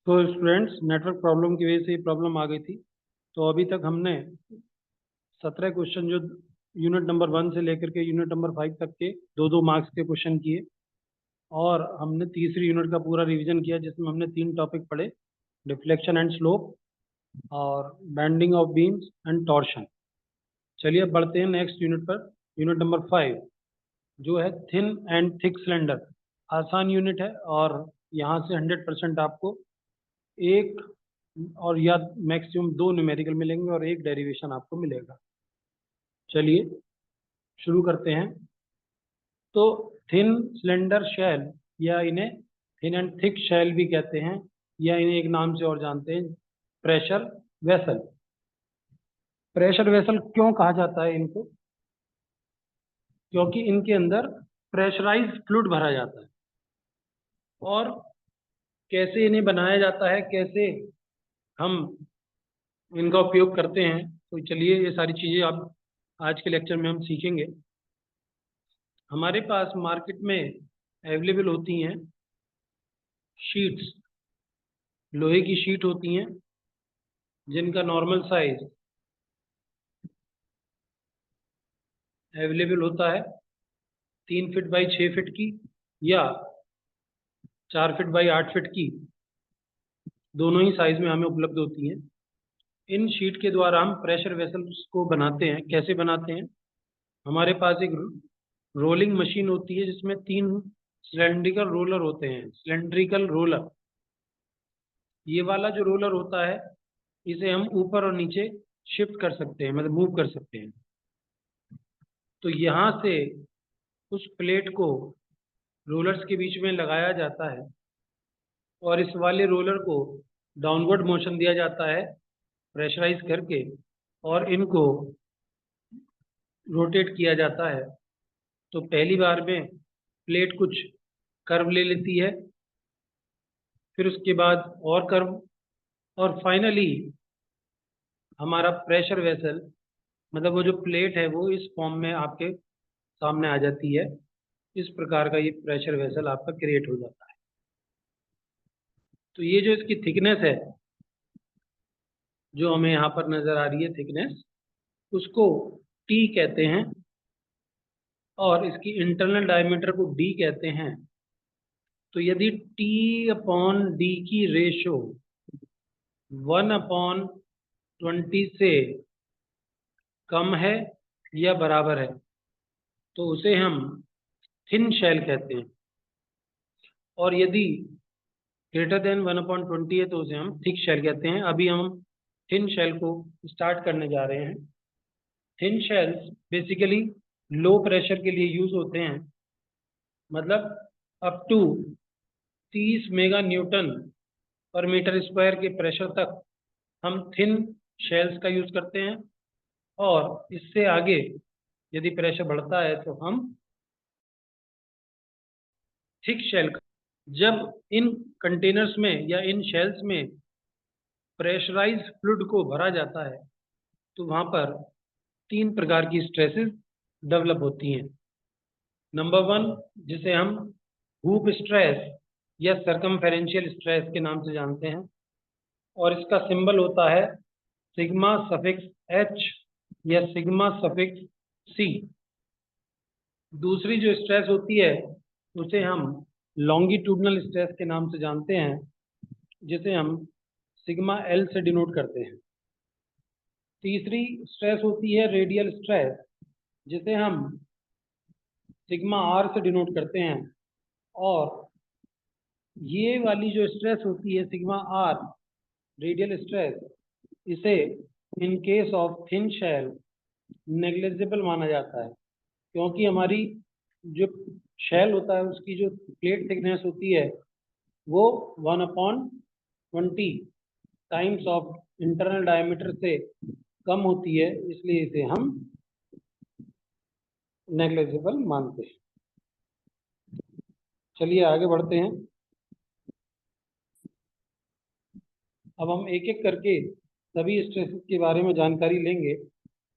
तो students, network problem की वजह से ये प्रॉब्लम आ गई थी। तो अभी तक हमने 17 क्वेश्चन जो यूनिट नंबर 1 से लेकर के यूनिट नंबर 5 तक के 2-2 मार्क्स के क्वेश्चन किए। और हमने तीसरी यूनिट का पूरा रिवीजन किया, जिसमें हमने 3 टॉपिक पढ़े: डिफ्लेक्शन एंड स्लोप, और bending of beams and torsion. चलिए अब बढ़ते हैं नेक्स्ट यूनिट पर। यूनिट नंबर 5 जो है थिन एंड थिक सिलेंडर। आसान यूनिट है, और यहाँ से 100% आपको एक और या मैक्सिमम 2 न्यूमेरिकल मिलेंगे और एक डेरिवेशन आपको मिलेगा। चलिए शुरू करते हैं। तो थिन सिलेंडर शेल, या इन्हें थिन एंड थिक शेल भी कहते हैं, या इन्हें एक नाम से और जानते हैं, प्रेशर वेसल। प्रेशर वेसल क्यों कहा जाता है इनको? क्योंकि इनके अंदर प्रेशराइज फ्लूइड भरा जाता है। और कैसे इन्हें बनाया जाता है, कैसे हम इनका उपयोग करते हैं, तो चलिए ये सारी चीज़ें आप आज के लेक्चर में हम सीखेंगे। हमारे पास मार्केट में अवेलेबल होती हैं शीट्स, लोहे की शीट होती हैं, जिनका नॉर्मल साइज अवेलेबल होता है 3 फीट बाई 6 फीट की, या 4 फीट बाई 8 फीट की। दोनों ही साइज में हमें उपलब्ध होती हैं। इन शीट के द्वारा हम प्रेशर वेसल्स को बनाते हैं। कैसे बनाते हैं? हमारे पास एक रोलिंग मशीन होती है, जिसमें 3 सिलेंड्रिकल रोलर होते हैं। सिलेंड्रिकल रोलर, ये वाला जो रोलर होता है, इसे हम ऊपर और नीचे शिफ्ट कर सकते हैं, मतलब मूव कर सकते हैं। तो यहाँ से उस प्लेट को रोलर्स के बीच में लगाया जाता है, और इस वाले रोलर को डाउनवर्ड मोशन दिया जाता है प्रेशराइज करके, और इनको रोटेट किया जाता है। तो पहली बार में प्लेट कुछ कर्व ले लेती है, फिर उसके बाद और कर्व, और फाइनली हमारा प्रेशर वेसल, मतलब वो जो प्लेट है, वो इस फॉर्म में आपके सामने आ जाती है। इस प्रकार का ये प्रेशर वेसल आपका क्रिएट हो जाता है। तो ये जो इसकी थिकनेस है, जो हमें यहाँ पर नजर आ रही है थिकनेस, उसको टी कहते हैं, और इसकी इंटरनल डायमीटर को डी कहते हैं। तो यदि टी अपॉन डी की रेशो 1/20 से कम है या बराबर है, तो उसे हम थिन शेल कहते हैं। और यदि ग्रेटर देन 1/20 है, तो उसे हम थिक शेल कहते हैं। अभी हम थिन शेल को स्टार्ट करने जा रहे हैं। Thin shells basically low pressure के लिए यूज होते हैं, मतलब up to 30 mega newton per metre square के प्रेशर तक हम थिन शेल्स का यूज करते हैं। और इससे आगे यदि प्रेशर बढ़ता है, तो हम थिक शेल का। जब इन कंटेनर्स में या इन शेल्स में प्रेशराइज फ्लूइड को भरा जाता है, तो वहाँ पर 3 प्रकार की स्ट्रेसेस डेवलप होती हैं। नंबर 1, जिसे हम हूप स्ट्रेस या सर्कमफेरेंशियल स्ट्रेस के नाम से जानते हैं, और इसका सिंबल होता है सिग्मा सफिक्स एच या सिग्मा सफिक्स सी। दूसरी जो स्ट्रेस होती है, उसे हम लॉन्गिट्यूडनल स्ट्रेस के नाम से जानते हैं, जिसे हम सिग्मा एल से डिनोट करते हैं। तीसरी स्ट्रेस होती है रेडियल स्ट्रेस, जिसे हम सिग्मा आर से डिनोट करते हैं। और ये वाली जो स्ट्रेस होती है सिग्मा आर, रेडियल स्ट्रेस, इसे in case of thin shell negligible माना जाता है, क्योंकि हमारी जो शेल होता है, उसकी जो प्लेट थिकनेस होती है, वो 1/20 टाइम्स ऑफ इंटरनल डायमीटर से कम होती है, इसलिए इसे हम नेग्लिजिबल मानते हैं। चलिए आगे बढ़ते हैं। अब हम एक एक करके सभी स्ट्रेसेस के बारे में जानकारी लेंगे।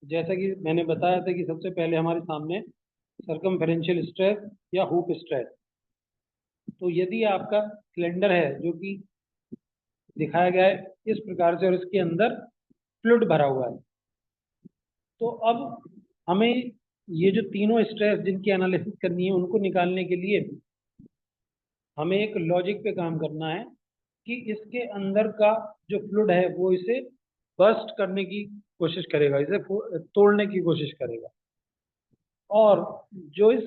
जैसा कि मैंने बताया था कि सबसे पहले हमारे सामने सर्कमफेरेंशियल स्ट्रेस या हुप स्ट्रेस। तो यदि आपका सिलेंडर है जो कि दिखाया गया है इस प्रकार से, और इसके अंदर फ्लूइड भरा हुआ है। तो अब हमें ये जो तीनों स्ट्रेस जिनकी एनालिसिस करनी है उनको निकालने के लिए हमें एक लॉजिक पे काम करना है कि इसके अंदर का जो फ्लूइड है वो इसे बर्स्ट करने की कोशिश करेगा, इसे तोड़ने की कोशिश करेगा, और जो इस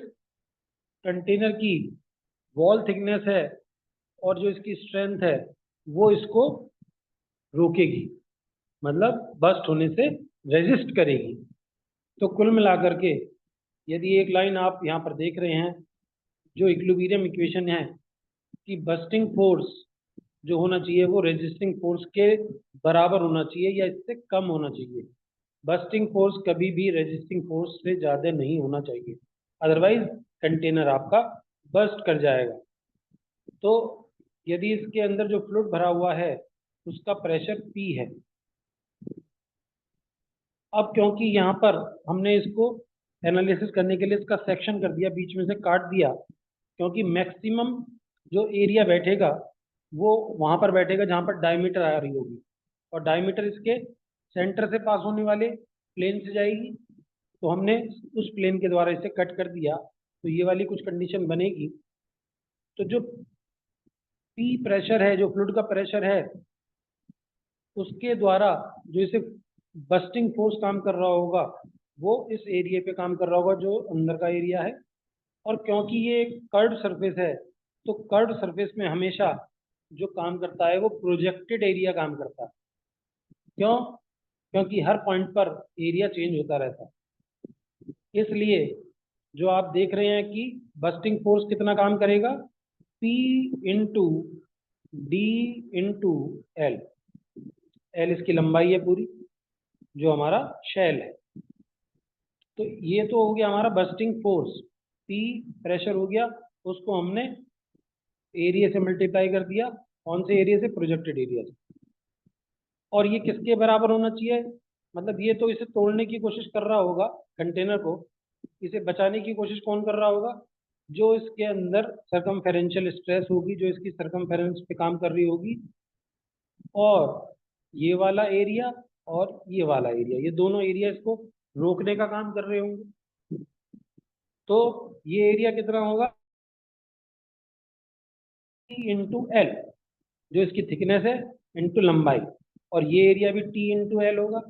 कंटेनर की वॉल थिकनेस है और जो इसकी स्ट्रेंथ है वो इसको रोकेगी, मतलब बस्ट होने से रेजिस्ट करेगी। तो कुल मिलाकर के यदि एक लाइन आप यहाँ पर देख रहे हैं, जो इक्विलिब्रियम इक्वेशन है कि बस्टिंग फोर्स जो होना चाहिए वो रेजिस्टिंग फोर्स के बराबर होना चाहिए या इससे कम होना चाहिए। बस्टिंग फोर्स कभी भी रेजिस्टिंग फोर्स से ज़्यादा नहीं होना चाहिए, अदरवाइज कंटेनर आपका बस्ट कर जाएगा। तो यदि इसके अंदर जो फ्लूइड भरा हुआ है उसका प्रेशर P है। अब क्योंकि यहाँ पर हमने इसको एनालिसिस करने के लिए इसका सेक्शन कर दिया, बीच में से काट दिया, क्योंकि मैक्सिमम जो एरिया बैठेगा वो वहाँ पर बैठेगा जहाँ पर डायमीटर आ रही होगी, और डायमीटर इसके सेंटर से पास होने वाले प्लेन से जाएगी। तो हमने उस प्लेन के द्वारा इसे कट कर दिया, तो ये वाली कुछ कंडीशन बनेगी। तो जो P प्रेशर है, जो फ्लूइड का प्रेशर है, उसके द्वारा जो इसे बस्टिंग फोर्स काम कर रहा होगा वो इस एरिया पे काम कर रहा होगा जो अंदर का एरिया है। और क्योंकि ये एक कर्व्ड सरफेस है, तो कर्व्ड सरफेस में हमेशा जो काम करता है वो प्रोजेक्टेड एरिया काम करता है। क्यों? क्योंकि हर पॉइंट पर एरिया चेंज होता रहता है। इसलिए जो आप देख रहे हैं कि बस्टिंग फोर्स कितना काम करेगा, P into D into L. L इसकी लंबाई है पूरी, जो हमारा शेल है। तो ये तो हो गया हमारा बस्टिंग फोर्स। P प्रेशर हो गया, उसको हमने एरिया से मल्टीप्लाई कर दिया। कौन से एरिया से? प्रोजेक्टेड एरिया से। और ये किसके बराबर होना चाहिए? मतलब ये तो इसे तोड़ने की कोशिश कर रहा होगा कंटेनर को, इसे बचाने की कोशिश कौन कर रहा होगा? जो इसके अंदर सरकमफेरेंशियल स्ट्रेस होगी, जो इसकी सरकमफेरेंस पे काम कर रही होगी, और ये वाला एरिया और ये वाला एरिया, ये दोनों एरिया इसको रोकने का काम कर रहे होंगे। तो ये एरिया कितना होगा? इंटू एल, जो इसकी थिकनेस है, इंटू लंबाई, और ये एरिया भी T इंटू एल होगा।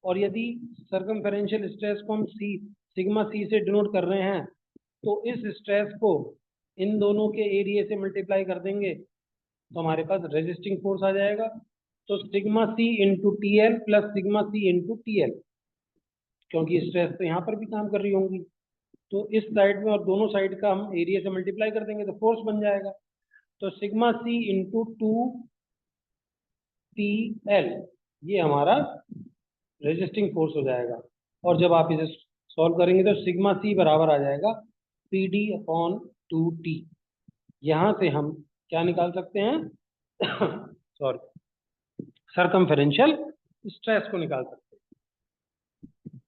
और यदि सरकमफेरेंशियल स्ट्रेस को हम सिग्मा सी से डिनोट कर रहे हैं, तो इस स्ट्रेस को इन दोनों के एरिया से मल्टीप्लाई कर देंगे तो हमारे पास रेजिस्टिंग फोर्स आ जाएगा। तो सिग्मा सी into T L plus sigma सी इंटू टी एल, क्योंकि स्ट्रेस तो यहाँ पर भी काम कर रही होंगी, तो इस साइड में और दोनों साइड का हम एरिया से मल्टीप्लाई कर देंगे तो फोर्स बन जाएगा। तो सिग्मा सी इंटू टू टी एल, ये हमारा रेजिस्टिंग फोर्स हो जाएगा। और जब आप इसे सॉल्व करेंगे तो सिग्मा सी बराबर आ जाएगा P D upon two T. यहाँ से हम क्या निकाल सकते हैं? सॉरी, सरकमफेरेंशियल स्ट्रेस को निकाल सकते हैं।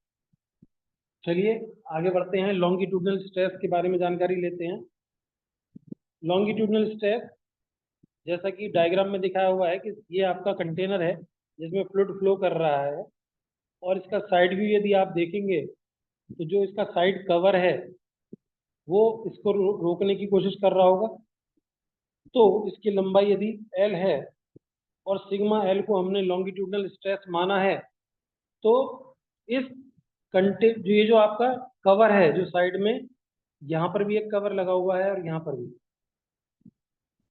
चलिए आगे बढ़ते हैं, लॉन्गिट्यूडनल स्ट्रेस के बारे में जानकारी लेते हैं। लॉन्गिट्यूडनल स्ट्रेस, जैसा कि डायग्राम में दिखाया हुआ है कि ये आपका कंटेनर है जिसमें फ्लूइड फ्लो कर रहा है, और इसका साइड व्यू यदि आप देखेंगे तो जो इसका साइड कवर है वो इसको रोकने की कोशिश कर रहा होगा। तो इसकी लंबाई यदि L है और सिग्मा L को हमने लॉन्गिट्यूडनल स्ट्रेस माना है, तो इस जो ये जो आपका कवर है, जो साइड में यहाँ पर भी एक कवर लगा हुआ है और यहाँ पर भी,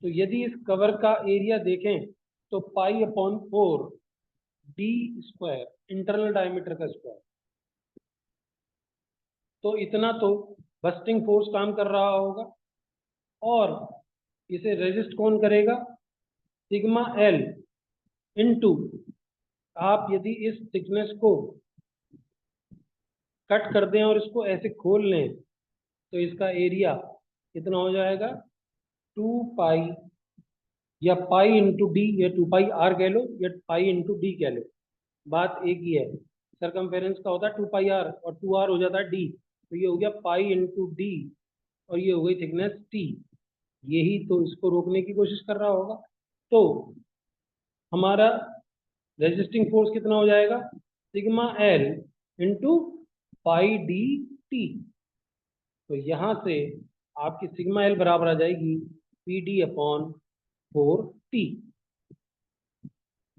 तो यदि इस कवर का एरिया देखें तो pi upon 4 D square, internal diameter का स्क्वायर। तो इतना तो बस्टिंग फोर्स काम कर रहा होगा, और इसे रेजिस्ट कौन करेगा? सिग्मा एल इंटू, आप यदि इस थिकनेस को कट कर दें और इसको ऐसे खोल लें तो इसका एरिया कितना हो जाएगा? 2 पाई, या पाई इंटू डी, या 2 पाई आर कह लो, या पाई इंटू डी कह लो, बात एक ही है। सरकमफेरेंस का होता है 2 पाई आर, और 2 आर हो जाता है डी, तो ये हो गया पाई इंटू डी, और ये हो गई थिकनेस टी। यही तो इसको रोकने की कोशिश कर रहा होगा। तो हमारा रेजिस्टिंग फोर्स कितना हो जाएगा, sigma L into pi D T. तो यहाँ से आपकी सिग्मा एल बराबर आ जाएगी P D upon 4T।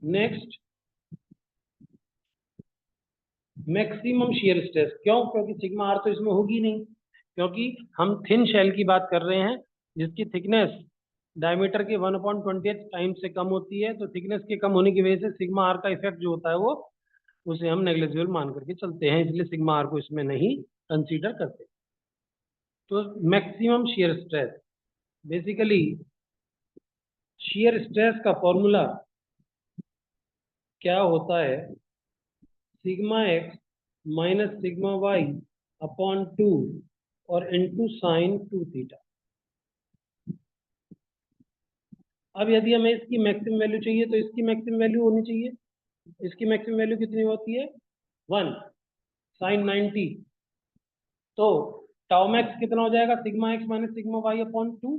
Next, maximum shear stress. क्यों? क्योंकि सिग्मा आर तो इसमें होगी नहीं, क्योंकि हम थिन शेल की बात कर रहे हैं जिसकी थिकनेस डायमीटर के 1/20 टाइम से कम होती है। तो थिकनेस के कम होने की वजह से सिग्मा आर का इफेक्ट जो होता है वो उसे हम नेग्लिजिबल मान करके चलते हैं, इसलिए सिग्मा आर को इसमें नहीं कंसीडर करते। तो maximum shear stress, basically shear stress का फॉर्मूला क्या होता है, sigma X minus sigma Y upon 2 और इंटू साइन 2 थीटा। अब यदि हमें इसकी मैक्सिमम वैल्यू चाहिए तो इसकी मैक्सिमम वैल्यू होनी चाहिए, इसकी मैक्सिमम वैल्यू कितनी होती है, 1 साइन 90। तो टाउ मैक्स कितना हो जाएगा, sigma X minus sigma Y upon 2।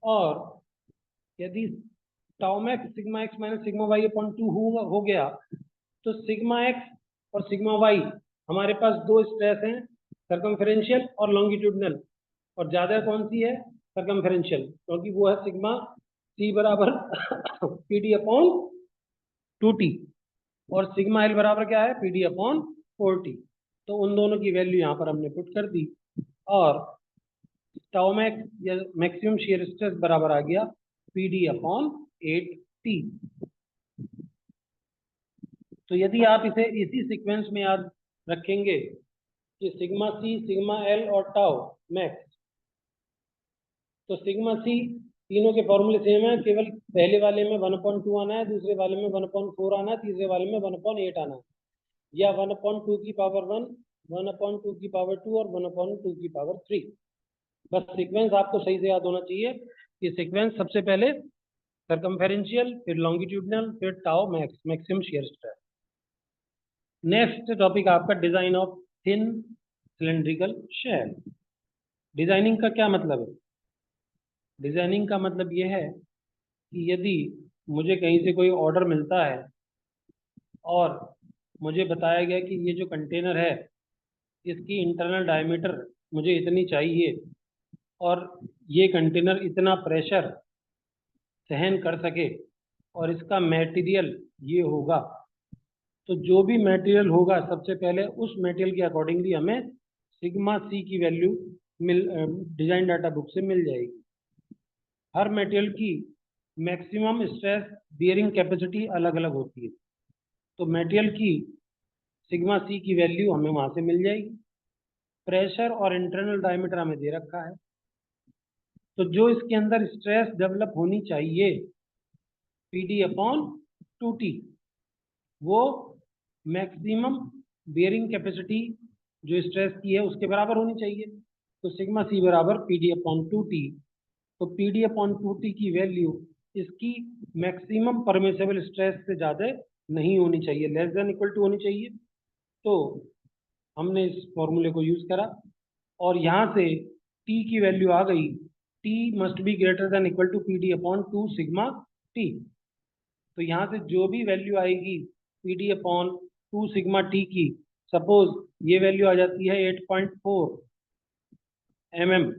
और यदि tau max sigma X minus sigma Y upon 2 हो गया तो सिग्मा एक्स और सिग्मा वाई, हमारे पास दो स्ट्रेस हैं, सर्कमफेरेंशियल और लॉन्गिट्यूडनल, और ज्यादा कौन सी है, सर्कमफेरेंशियल, क्योंकि वो है सिग्मा सी बराबर पी डी अपॉन 2T, और सिग्मा एल बराबर क्या है, पी डी अपॉन 4T। तो उन दोनों की वैल्यू यहाँ पर हमने पुट कर दी, और टाउ मैक्स या मैक्सिमम शियर स्ट्रेस बराबर आ गया पी डी अपॉन 8T। तो यदि आप इसे इसी सीक्वेंस में याद रखेंगे कि सिग्मा सी, सिग्मा एल और टाउ मैक्स, तो सिग्मा सी तीनों के फॉर्मूले सेम है, केवल पहले वाले में 1/2 आना है, दूसरे वाले में 1/4 आना है, तीसरे वाले में 1/8 आना है, या 1/2 की पावर 1, 1/2 की पावर 2 और 1/2 की पावर 3। बस सीक्वेंस आपको सही से याद होना चाहिए कि सीक्वेंस सबसे पहले सर्कमफेरेंशियल, फिर लॉन्गिट्यूडनल, फिर tau max, maximum shear stress. Next topic आपका design of thin cylindrical shell. Designing का क्या मतलब है, डिजाइनिंग का मतलब यह है कि यदि मुझे कहीं से कोई ऑर्डर मिलता है और मुझे बताया गया कि ये जो कंटेनर है इसकी इंटरनल डायमीटर मुझे इतनी चाहिए और ये कंटेनर इतना प्रेशर सहन कर सके और इसका मटेरियल ये होगा, तो जो भी मटेरियल होगा सबसे पहले उस मटेरियल के अकॉर्डिंगली हमें सिग्मा सी की वैल्यू डिजाइन डाटा बुक से मिल जाएगी। हर मटेरियल की मैक्सिमम स्ट्रेस बियरिंग कैपेसिटी अलग अलग होती है, तो मटेरियल की सिग्मा सी की वैल्यू हमें वहां से मिल जाएगी। प्रेशर और इंटरनल डायमीटर हमें दे रखा है, तो जो इसके अंदर स्ट्रेस डेवलप होनी चाहिए पी डी अपॉन 2T, वो मैक्सिमम बियरिंग कैपेसिटी जो स्ट्रेस की है उसके बराबर होनी चाहिए। तो सिग्मा सी बराबर पी डी अपॉन 2T। तो पी डी अपॉन 2T की वैल्यू इसकी मैक्सिमम परमिसेबल स्ट्रेस से ज़्यादा नहीं होनी चाहिए, लेस देन इक्वल टू होनी चाहिए। तो हमने इस फॉर्मूले को यूज़ करा और यहाँ से T की वैल्यू आ गई, T must be greater than equal to P D upon 2 sigma T। तो यहाँ से जो भी वैल्यू आएगी P D upon 2 sigma T की, सपोज ये वैल्यू आ जाती है 8.4 mm,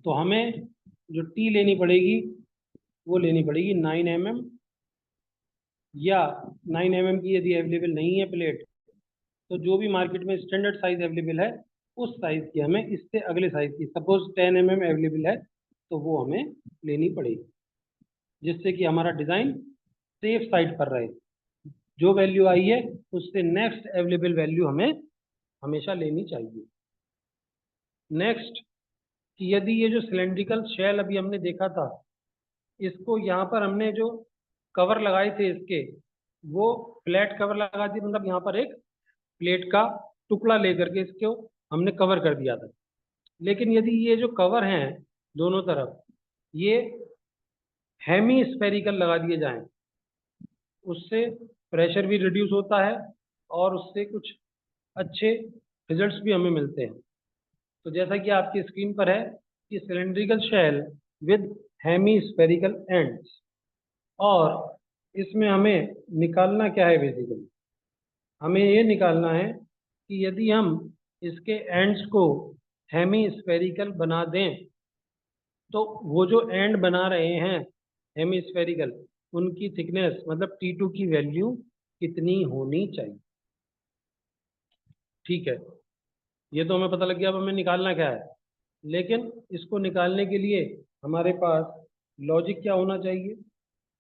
तो हमें जो टी लेनी पड़ेगी वो लेनी पड़ेगी 9 mm, या 9 mm की यदि अवेलेबल नहीं है प्लेट, तो जो भी मार्केट में स्टैंडर्ड साइज अवेलेबल है उस साइज की हमें इससे अगले साइज की, सपोज 10 mm अवेलेबल है तो वो हमें लेनी पड़ेगी, जिससे कि हमारा डिज़ाइन सेफ साइड पर रहे। जो वैल्यू आई है उससे नेक्स्ट अवेलेबल वैल्यू हमें हमेशा लेनी चाहिए। नेक्स्ट, कि यदि ये जो सिलेंड्रिकल शेल अभी हमने देखा था, इसको यहाँ पर हमने जो कवर लगाए थे इसके, वो फ्लैट कवर लगा दिए, मतलब यहाँ पर एक प्लेट का टुकड़ा लेकर के इसको हमने कवर कर दिया था। लेकिन यदि ये जो कवर हैं दोनों तरफ ये हेमी स्फेरिकल लगा दिए जाएं, उससे प्रेशर भी रिड्यूस होता है और उससे कुछ अच्छे रिजल्ट्स भी हमें मिलते हैं। तो जैसा कि आपकी स्क्रीन पर है कि cylindrical shell with hemispherical ends. और इसमें हमें निकालना क्या है, बेसिकली हमें ये निकालना है कि यदि हम इसके एंड्स को हेमी स्फेरिकल बना दें तो वो जो एंड बना रहे हैं हेमी स्फेरिकल, उनकी थिकनेस मतलब T2 की वैल्यू कितनी होनी चाहिए। ठीक है, ये तो हमें पता लग गया। अब हमें निकालना क्या है, लेकिन इसको निकालने के लिए हमारे पास लॉजिक क्या होना चाहिए।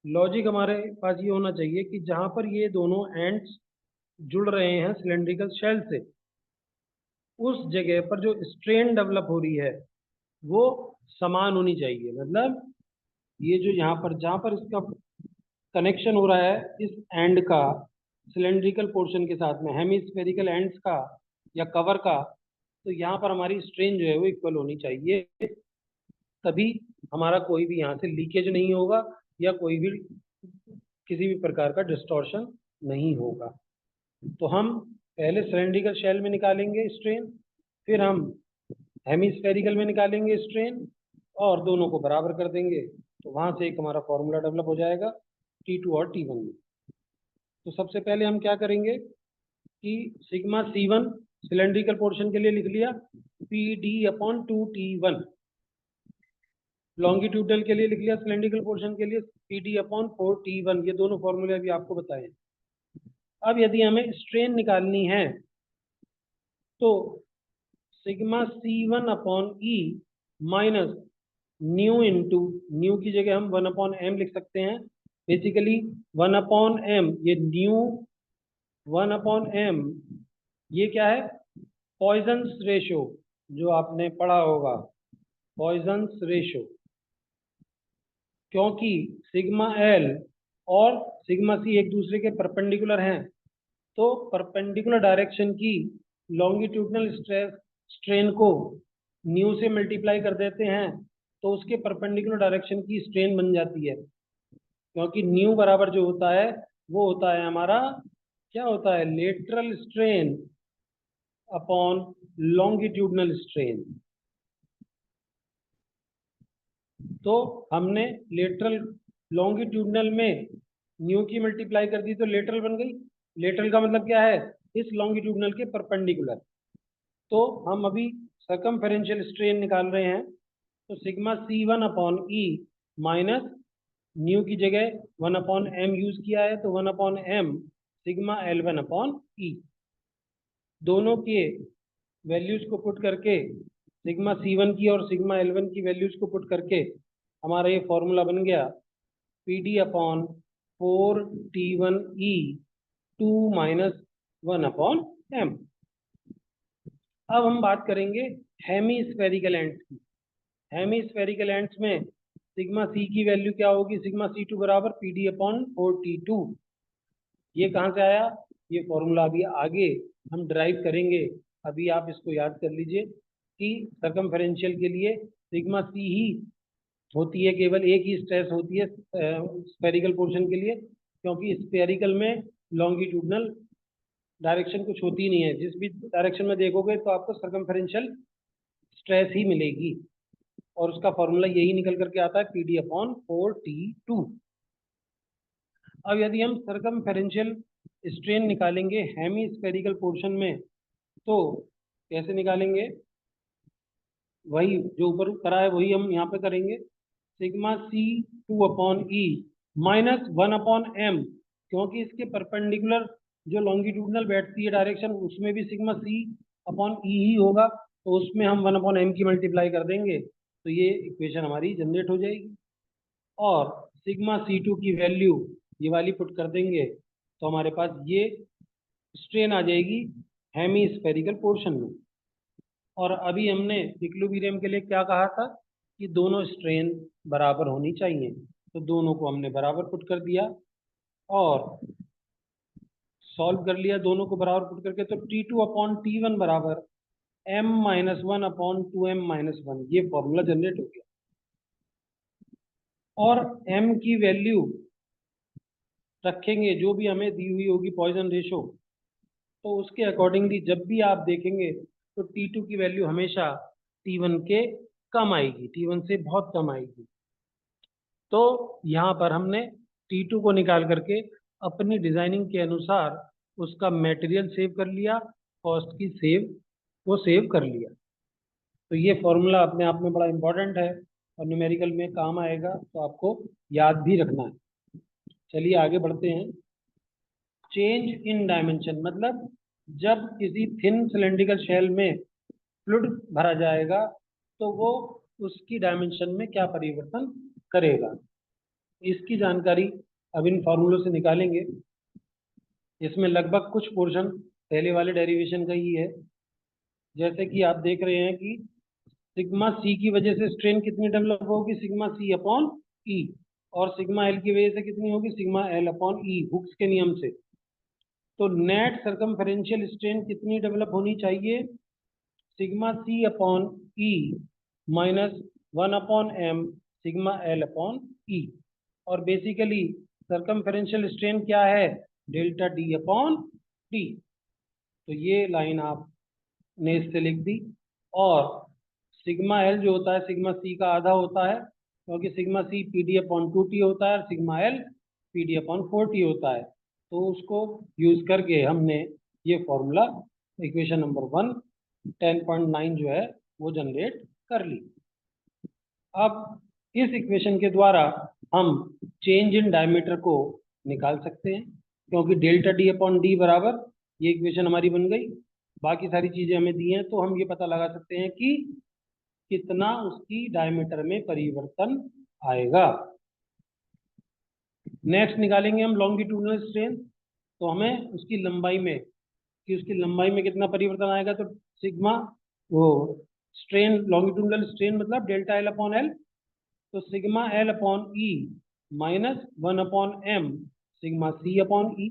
लॉजिक हमारे पास ये होना चाहिए कि जहां पर ये दोनों एंड्स जुड़ रहे हैं सिलेंड्रिकल शेल से, उस जगह पर जो स्ट्रेन डेवलप हो रही है वो समान होनी चाहिए। मतलब ये जो यहाँ पर जहाँ पर इसका कनेक्शन हो रहा है इस एंड का सिलेंड्रिकल पोर्शन के साथ में, हेमिस्फेरिकल एंड्स का या कवर का, तो यहाँ पर हमारी स्ट्रेन जो है वो इक्वल होनी चाहिए। तभी हमारा कोई भी यहाँ से लीकेज नहीं होगा या कोई भी किसी भी प्रकार का डिस्टॉर्शन नहीं होगा। तो हम पहले सिलेंड्रिकल शेल में निकालेंगे स्ट्रेन, फिर हम हेमिस्फेरिकल में निकालेंगे स्ट्रेन, और दोनों को बराबर कर देंगे। तो वहां से एक हमारा फॉर्मूला डेवलप हो जाएगा T2 और T1 में। तो सबसे पहले हम क्या करेंगे कि सिग्मा C1 सिलेंड्रिकल पोर्शन के लिए लिख लिया, PD/2T1। लॉन्गिट्यूडनल के लिए लिख लिया सिलेंड्रिकल पोर्शन के लिए PD/4T1। ये दोनों फॉर्मूले अभी आपको बताए। अब यदि हमें स्ट्रेन निकालनी है तो sigma C1/E minus new into, new की जगह हम 1/m लिख सकते हैं। बेसिकली 1/m, ये न्यू 1/m ये क्या है, पॉइजन्स रेशो, जो आपने पढ़ा होगा पॉइजन्स रेशो। क्योंकि सिग्मा एल और सिग्मा सी एक दूसरे के परपेंडिकुलर हैं, तो परपेंडिकुलर डायरेक्शन की लॉन्गिट्यूडनल स्ट्रेन को न्यू से मल्टीप्लाई कर देते हैं तो उसके परपेंडिकुलर डायरेक्शन की स्ट्रेन बन जाती है। क्योंकि न्यू बराबर जो होता है वो होता है हमारा, क्या होता है, lateral strain upon longitudinal strain. तो हमने लेटरल लॉन्गिट्यूडनल में न्यू की मल्टीप्लाई कर दी तो लेटरल बन गई। लेटरल का मतलब क्या है, इस लॉन्गिट्यूडनल के परपेंडिकुलर। तो हम अभी सर्कमफेरेंशियल स्ट्रेन निकाल रहे हैं, तो सिग्मा C1/E माइनस न्यू की जगह 1/m यूज किया है, तो 1/m सिग्मा L1/E। दोनों के वैल्यूज को पुट करके, सिग्मा C1 की और सिग्मा L1 की वैल्यूज को पुट करके हमारा ये फॉर्मूला बन गया PD/4T1E 2 माइनस 1/m। अब हम बात करेंगे हेमी स्फेरिकल एंड्स की। हेमी स्फेरिकल एंड्स में सिग्मा सी की वैल्यू क्या होगी, सिग्मा C2 बराबर PD/4T2। ये कहाँ से आया, ये फॉर्मूला अभी आगे हम ड्राइव करेंगे। अभी आप इसको याद कर लीजिए कि सर्कमफेरेंशियल के लिए सिग्मा सी ही होती है, केवल एक ही स्ट्रेस होती है स्फेरिकल पोर्शन के लिए, क्योंकि स्फेरिकल में लॉन्गिट्यूडनल डायरेक्शन कुछ होती नहीं है। जिस भी डायरेक्शन में देखोगे तो आपको सर्कमफेरेंशियल स्ट्रेस ही मिलेगी, और उसका फॉर्मूला यही निकल करके आता है PD/4T2। अब यदि हम सर्कमफेरेंशियल स्ट्रेन निकालेंगे हेमी स्फेरिकल पोर्शन में तो कैसे निकालेंगे, वही जो ऊपर करा है वही हम यहाँ पे करेंगे। सिग्मा C2/E माइनस 1/m, क्योंकि इसके परपेंडिकुलर जो लॉन्गिट्यूडनल बैठती है डायरेक्शन उसमें भी सिग्मा C/E ही होगा, तो उसमें हम 1/m की मल्टीप्लाई कर देंगे तो ये इक्वेशन हमारी जनरेट हो जाएगी। और सिग्मा C2 की वैल्यू ये वाली पुट कर देंगे तो हमारे पास ये स्ट्रेन आ जाएगी हेमी स्फेरिकल पोर्शन में। और अभी हमने इक्विलिब्रियम के लिए क्या कहा था कि दोनों स्ट्रेन बराबर होनी चाहिए, तो दोनों को हमने बराबर पुट कर दिया और सॉल्व कर लिया दोनों को बराबर पुट करके। तो T2/T1 बराबर m-1/2m-1, ये फॉर्मूला जनरेट हो गया। और m की वैल्यू रखेंगे जो भी हमें दी हुई होगी पॉइजन रेशो, तो उसके अकॉर्डिंगली जब भी आप देखेंगे तो T2 की वैल्यू हमेशा T1 के कम आएगी, T1 से बहुत कम आएगी। तो यहाँ पर हमने T2 को निकाल करके अपनी डिजाइनिंग के अनुसार उसका मटेरियल सेव कर लिया, कॉस्ट की सेव कर लिया। तो ये फॉर्मूला अपने आप में बड़ा इंपॉर्टेंट है और न्यूमेरिकल में काम आएगा, तो आपको याद भी रखना है। चलिए आगे बढ़ते हैं। चेंज इन डायमेंशन मतलब जब किसी थिन सिलेंड्रिकल शेल में फ्लूइड भरा जाएगा तो वो उसकी डायमेंशन में क्या परिवर्तन करेगा, इसकी जानकारी अब इन फॉर्मूलों से निकालेंगे। इसमें लगभग कुछ पोर्शन पहले वाले डेरिवेशन का ही है। जैसे कि आप देख रहे हैं कि सिग्मा सी की वजह से स्ट्रेन कितनी डेवलप होगी, सिग्मा सी अपॉन ई, और सिग्मा एल की वजह से कितनी होगी, sigma l upon e, Hooke's के नियम से। तो नेट सर्कमफेरेंशियल स्ट्रेन कितनी डेवलप होनी चाहिए, sigma c upon e minus 1/m sigma l upon e. और बेसिकली सर्कमफेरेंशियल स्ट्रेन क्या है, डेल्टा डी अपॉन डी। तो ये लाइन आपने इससे लिख दी। और सिग्मा एल जो होता है सिग्मा सी का आधा होता है, क्योंकि sigma C P D upon 2t होता है और sigma L P D upon 4t होता है। तो उसको यूज करके हमने ये फॉर्मूला इक्वेशन नंबर 1 10.9 जो है वो जनरेट कर ली। अब इस इक्वेशन के द्वारा हम चेंज इन डायमीटर को निकाल सकते हैं, क्योंकि डेल्टा डी अपॉन डी बराबर, ये इक्वेशन हमारी बन गई। बाकी सारी चीजें हमें दी हैं, तो हम ये पता लगा सकते हैं कि कितना उसकी डायमीटर में परिवर्तन आएगा। नेक्स्ट निकालेंगे हम लॉन्गिट्यूडनल स्ट्रेन। तो हमें उसकी लंबाई में, कि उसकी लंबाई में कितना परिवर्तन आएगा, तो सिग्मा वो स्ट्रेन, लॉन्गिट्यूडनल स्ट्रेन मतलब डेल्टा एल अपॉन एल, तो sigma l upon e minus 1/m sigma c upon e.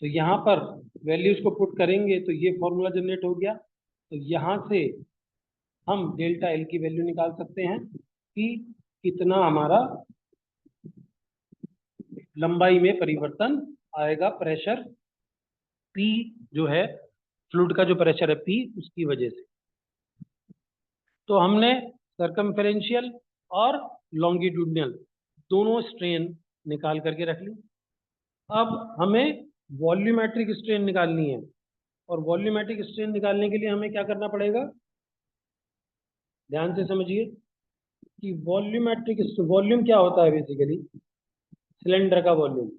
तो यहाँ पर वैल्यूज को पुट करेंगे तो ये फॉर्मूला जनरेट हो गया। तो यहाँ से हम डेल्टा एल की वैल्यू निकाल सकते हैं कि कितना हमारा लंबाई में परिवर्तन आएगा, प्रेशर पी जो है, फ्लूइड का जो प्रेशर है पी, उसकी वजह से। तो हमने सर्कमफेरेंशियल और लॉन्गिट्यूडनल दोनों स्ट्रेन निकाल करके रख ली। अब हमें वॉल्यूमेट्रिक स्ट्रेन निकालनी है, और वॉल्यूमेट्रिक स्ट्रेन निकालने के लिए हमें क्या करना पड़ेगा, ध्यान से समझिए कि वॉल्यूमेट्रिक, वॉल्यूम क्या होता है, बेसिकली सिलेंडर का volume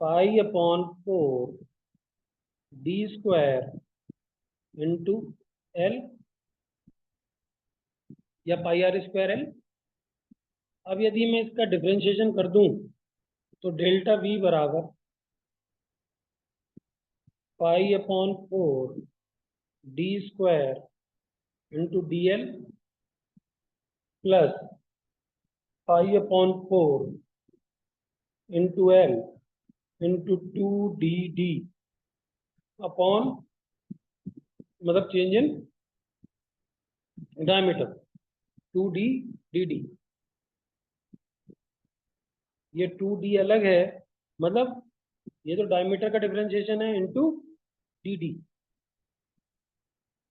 pi upon 4 D square into L या पाई आर स्क्वायर एल। अब यदि मैं इसका डिफरेंशिएशन कर दूं तो डेल्टा वी बराबर pi upon 4 D square into D L plus pi upon 4 into L into 2 D upon, मतलब चेंज इन डायमीटर 2d/dt। ये 2d अलग है, मतलब ये तो डायमीटर का डिफरेंशिएशन है into dd,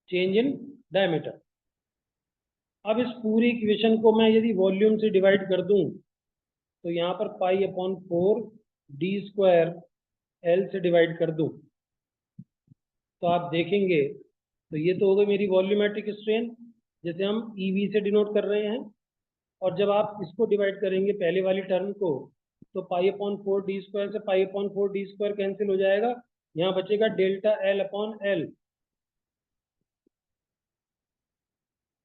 change in diameter. अब इस पूरी इक्वेशन को मैं यदि वॉल्यूम से डिवाइड कर दूं तो यहाँ पर pi upon 4 D square L से डिवाइड कर दूं तो आप देखेंगे, तो ये तो हो गई मेरी वॉल्यूमेट्रिक स्ट्रेन, जैसे हम ईवी से डिनोट कर रहे हैं। और जब आप इसको डिवाइड करेंगे पहले वाली टर्म को, तो पाई अपॉन 4 डी स्क्वायर से pi upon 4 D square cancel हो जाएगा, यहाँ बचेगा डेल्टा एल अपॉन एल।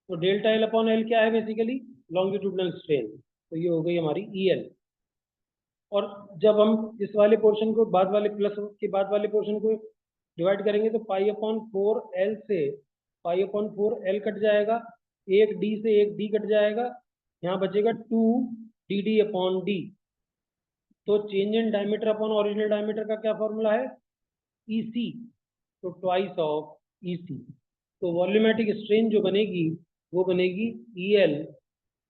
तो डेल्टा एल अपॉन एल क्या है, बेसिकली लॉन्गिट्यूडनल स्ट्रेन। तो ये हो गई हमारी ई एल। और जब हम इस वाले पोर्शन को, बाद वाले प्लस के बाद वाले पोर्शन को डिवाइड करेंगे तो पाई अपॉन 4 एल से पाई अपॉन 4 एल कट जाएगा, एक डी से एक डी कट जाएगा, यहाँ बचेगा 2 डी अपॉन डी। तो change in diameter upon original diameter का क्या फॉर्मूला है, ई सी, तो ट्वाइस ऑफ ई सी। तो वॉल्यूमेट्रिक स्ट्रेन जो बनेगी वो बनेगी ई एल,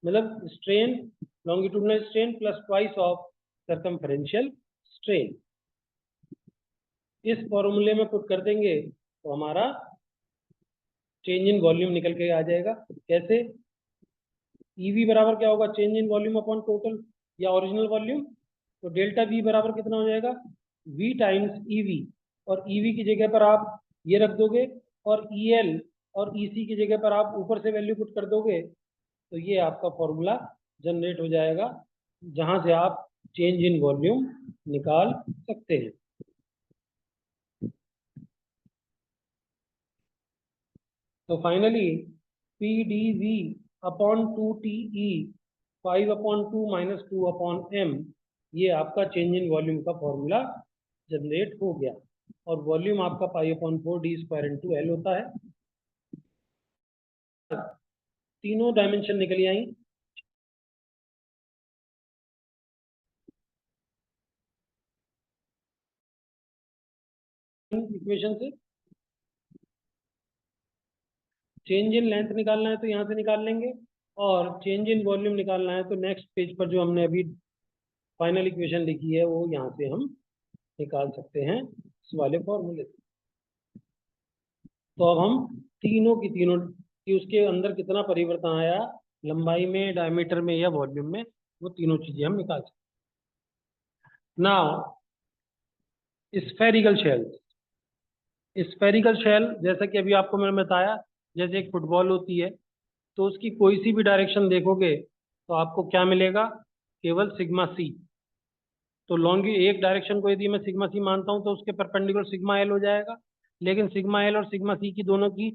मतलब strain, longitudinal strain plus twice of circumferential strain. इस फॉर्मूले में पुट कर देंगे तो हमारा चेंज इन वॉल्यूम निकल के आ जाएगा। कैसे, ईवी बराबर क्या होगा, change in volume upon total या ओरिजिनल वॉल्यूम, तो डेल्टा वी बराबर कितना हो जाएगा, वी टाइम्स ई वी, और ई वी की जगह पर आप ये रख दोगे और ई एल और ई सी की जगह पर आप ऊपर से वैल्यू पुट कर दोगे, तो ये आपका फॉर्मूला जनरेट हो जाएगा जहां से आप चेंज इन वॉल्यूम निकाल सकते हैं। तो finally P D V upon 2 TE 5/2 - 2/m, ये आपका चेंज इन वॉल्यूम का फॉर्मूला जनरेट हो गया, और वॉल्यूम आपका π/4d² × L होता है। तीनों डायमेंशन निकल आई इक्वेशन से। चेंज इन लेंथ निकालना है तो यहाँ से निकाल लेंगे, और चेंज इन वॉल्यूम निकालना है तो नेक्स्ट पेज पर जो हमने अभी फाइनल इक्वेशन लिखी है वो यहाँ से हम निकाल सकते हैं इस वाले फॉर्मूले से। तो अब हम तीनों की तीनों कि उसके अंदर कितना परिवर्तन आया, लंबाई में, डायमीटर में या वॉल्यूम में, वो तीनों चीजें हम निकाल सकते। Now spherical shell, spherical shell जैसा कि अभी आपको मैंने बताया, जैसे एक फुटबॉल होती है, तो उसकी कोई सी भी डायरेक्शन देखोगे तो आपको क्या मिलेगा, केवल सिग्मा सी। तो लॉन्ग एक डायरेक्शन को यदि मैं सिग्मा सी मानता हूं तो उसके परपेंडिकुलर सिग्मा एल हो जाएगा, लेकिन सिग्मा एल और सिग्मा सी की दोनों की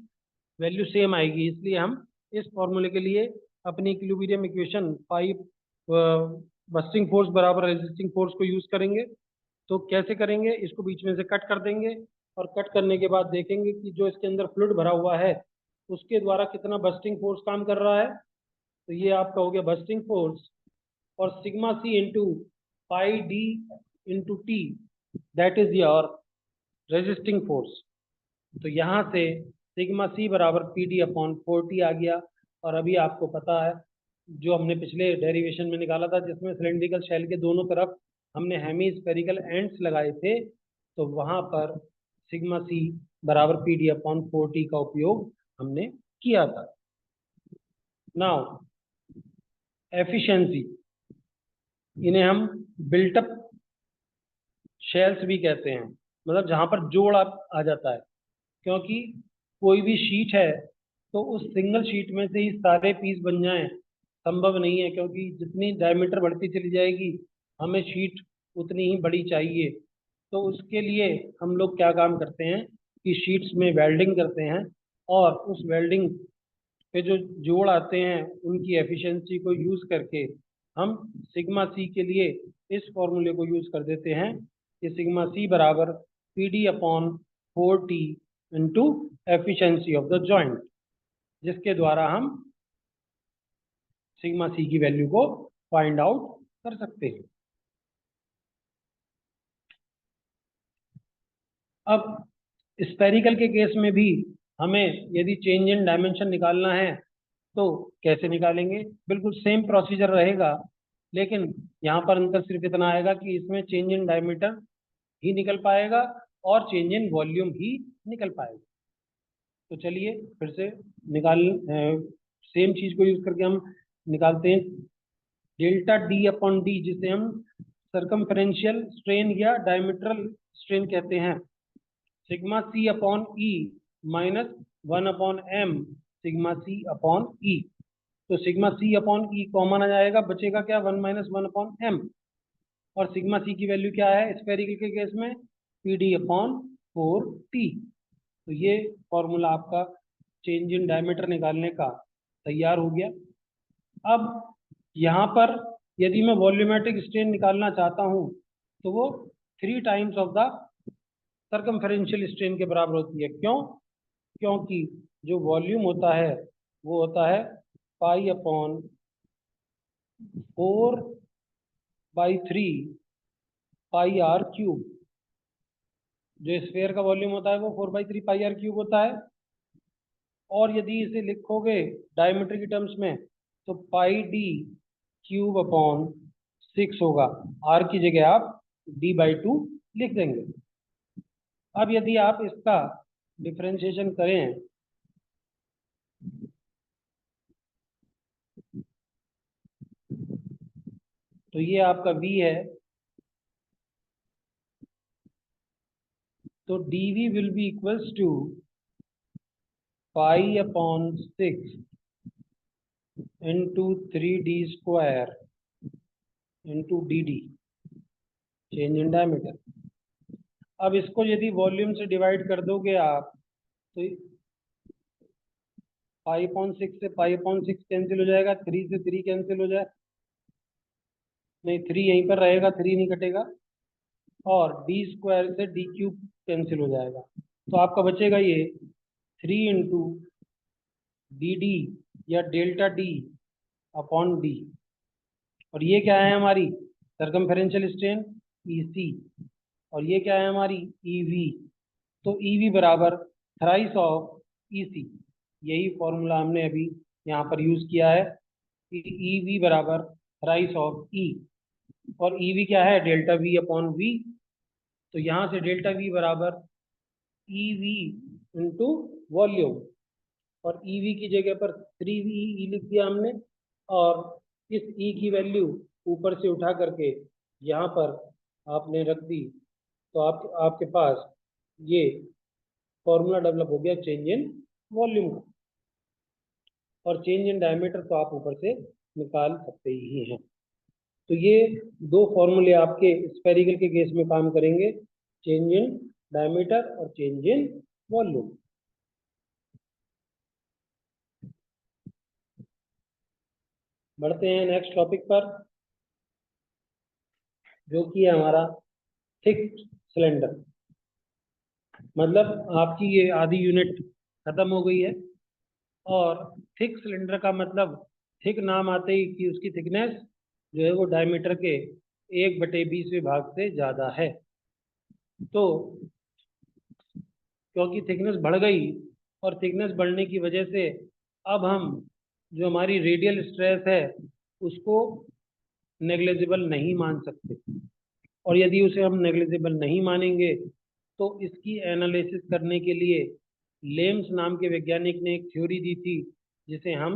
वैल्यू सेम आएगी, इसलिए हम इस फॉर्मूले के लिए अपनी equilibrium equation pipe bursting force बराबर रेजिस्टिंग फोर्स को यूज करेंगे। तो कैसे करेंगे, इसको बीच में से कट कर देंगे, और कट करने के बाद देखेंगे कि जो इसके अंदर फ्लूइड भरा हुआ है उसके द्वारा कितना बस्टिंग फोर्स काम कर रहा है। तो ये आपका हो गया बस्टिंग फोर्स, और sigma C into pi D into T, that is your resisting force. तो यहाँ से सिग्मा सी बराबर पी डी अपॉन 4T आ गया। और अभी आपको पता है जो हमने पिछले डेरिवेशन में निकाला था जिसमें सिलेंड्रिकल शेल के दोनों तरफ हमने हेमी स्फेरिकल एंड्स लगाए थे, तो वहां पर सिग्मा सी बराबर पी डी अपॉन 4T का उपयोग हमने किया था। नाउ एफिशिएंसी, इन्हें हम बिल्टअप शेल्स भी कहते हैं, मतलब जहां पर जोड़ आ जाता है, क्योंकि कोई भी शीट है तो उस सिंगल शीट में से ही सारे पीस बन जाएं संभव नहीं है, क्योंकि जितनी डायमीटर बढ़ती चली जाएगी हमें शीट उतनी ही बड़ी चाहिए। तो उसके लिए हम लोग क्या काम करते हैं कि शीट्स में वेल्डिंग करते हैं, और उस वेल्डिंग पे जो जोड़ आते हैं उनकी एफिशिएंसी को यूज करके हम सिग्मा सी के लिए इस फॉर्मूले को यूज कर देते हैं कि सिग्मा सी बराबर P D upon 4T into efficiency of the joint, जिसके द्वारा हम सिग्मा सी की वैल्यू को फाइंड आउट कर सकते हैं। अब स्पेरिकल के केस में भी हमें यदि चेंज इन डायमेंशन निकालना है तो कैसे निकालेंगे, बिल्कुल सेम प्रोसीजर रहेगा, लेकिन यहाँ पर अंतर सिर्फ इतना आएगा कि इसमें चेंज इन डायमीटर ही निकल पाएगा और चेंज इन वॉल्यूम ही निकल पाएगा। तो चलिए फिर से निकाल सेम चीज को यूज करके हम निकालते हैं डेल्टा डी अपॉन डी, जिसे हम सर्कमफेरेंशियल स्ट्रेन या डायमीट्रल स्ट्रेन कहते हैं, sigma c upon e minus 1/m sigma c upon e. तो sigma c upon e common आ जाएगा, बचेगा क्या, 1 - 1/m, और सिग्मा सी की वैल्यू क्या है स्फेरिकल के केस में, पी डी अपॉन 4T। तो ये फॉर्मूला आपका चेंज इन डायमीटर निकालने का तैयार हो गया। अब यहाँ पर यदि मैं वॉल्यूमेट्रिक स्ट्रेन निकालना चाहता हूँ तो वो 3 टाइम्स ऑफ द सर्कमफेरेंशियल स्ट्रेन के बराबर होती है। क्यों, क्योंकि जो वॉल्यूम होता है वो होता है pi upon 4/3 pi R cube. जो स्फेयर का वॉल्यूम होता है वो 4/3 पाई आर क्यूब होता है, और यदि इसे लिखोगे डायमीटर की टर्म्स में तो पाई डी क्यूब अपॉन 6 होगा, आर की जगह आप d/2 लिख देंगे। अब यदि आप इसका डिफरेंशिएशन करें तो ये आपका V है, तो dV will be equals to pi upon 6 into 3D² into dd, change in diameter. अब इसको यदि वॉल्यूम से डिवाइड कर दोगे आप, तो पाई अपॉन 6 से पाई अपॉन 6 कैंसिल हो जाएगा, 3 से 3 कैंसिल हो जाए, नहीं 3 यहीं पर रहेगा, 3 नहीं कटेगा, और d² से d³ कैंसिल हो जाएगा, तो आपका बचेगा ये 3 इंटू dd या डेल्टा d अपॉन d, और ये क्या है हमारी सर्कमफेरेंशियल स्ट्रेन EC, और ये क्या है हमारी EV, तो EV बराबर थ्राइस ऑफ EC, यही फॉर्मूला हमने अभी यहाँ पर यूज किया है कि EV बराबर थ्राइस ऑफ E, और EV क्या है डेल्टा V अपॉन V, तो यहाँ से डेल्टा V बराबर EV इंटू वॉल्यूम, और EV की जगह पर 3VE लिख दिया हमने, और इस E की वैल्यू ऊपर से उठा करके यहाँ पर आपने रख दी, तो आपके पास ये फॉर्मूला डेवलप हो गया चेंज इन वॉल्यूम का, और चेंज इन डायमीटर तो आप ऊपर से निकाल सकते ही हैं। तो ये दो फॉर्मूले आपके स्फेरिकल के केस में काम करेंगे, चेंज इन डायमीटर और चेंज इन वॉल्यूम। बढ़ते हैं नेक्स्ट टॉपिक पर, जो कि है हमारा थिक सिलेंडर। मतलब आपकी ये आधी यूनिट खत्म हो गई है, और थिक सिलेंडर का मतलब थिक नाम आते ही कि उसकी थिकनेस जो है वो डायमीटर के 1/20वें भाग से ज़्यादा है। तो क्योंकि थिकनेस बढ़ गई, और थिकनेस बढ़ने की वजह से अब हम जो हमारी रेडियल स्ट्रेस है उसको नेग्लिजिबल नहीं मान सकते, और यदि उसे हम नेग्लिजिबल नहीं मानेंगे तो इसकी एनालिसिस करने के लिए लेम्स नाम के वैज्ञानिक ने एक थ्योरी दी थी, जिसे हम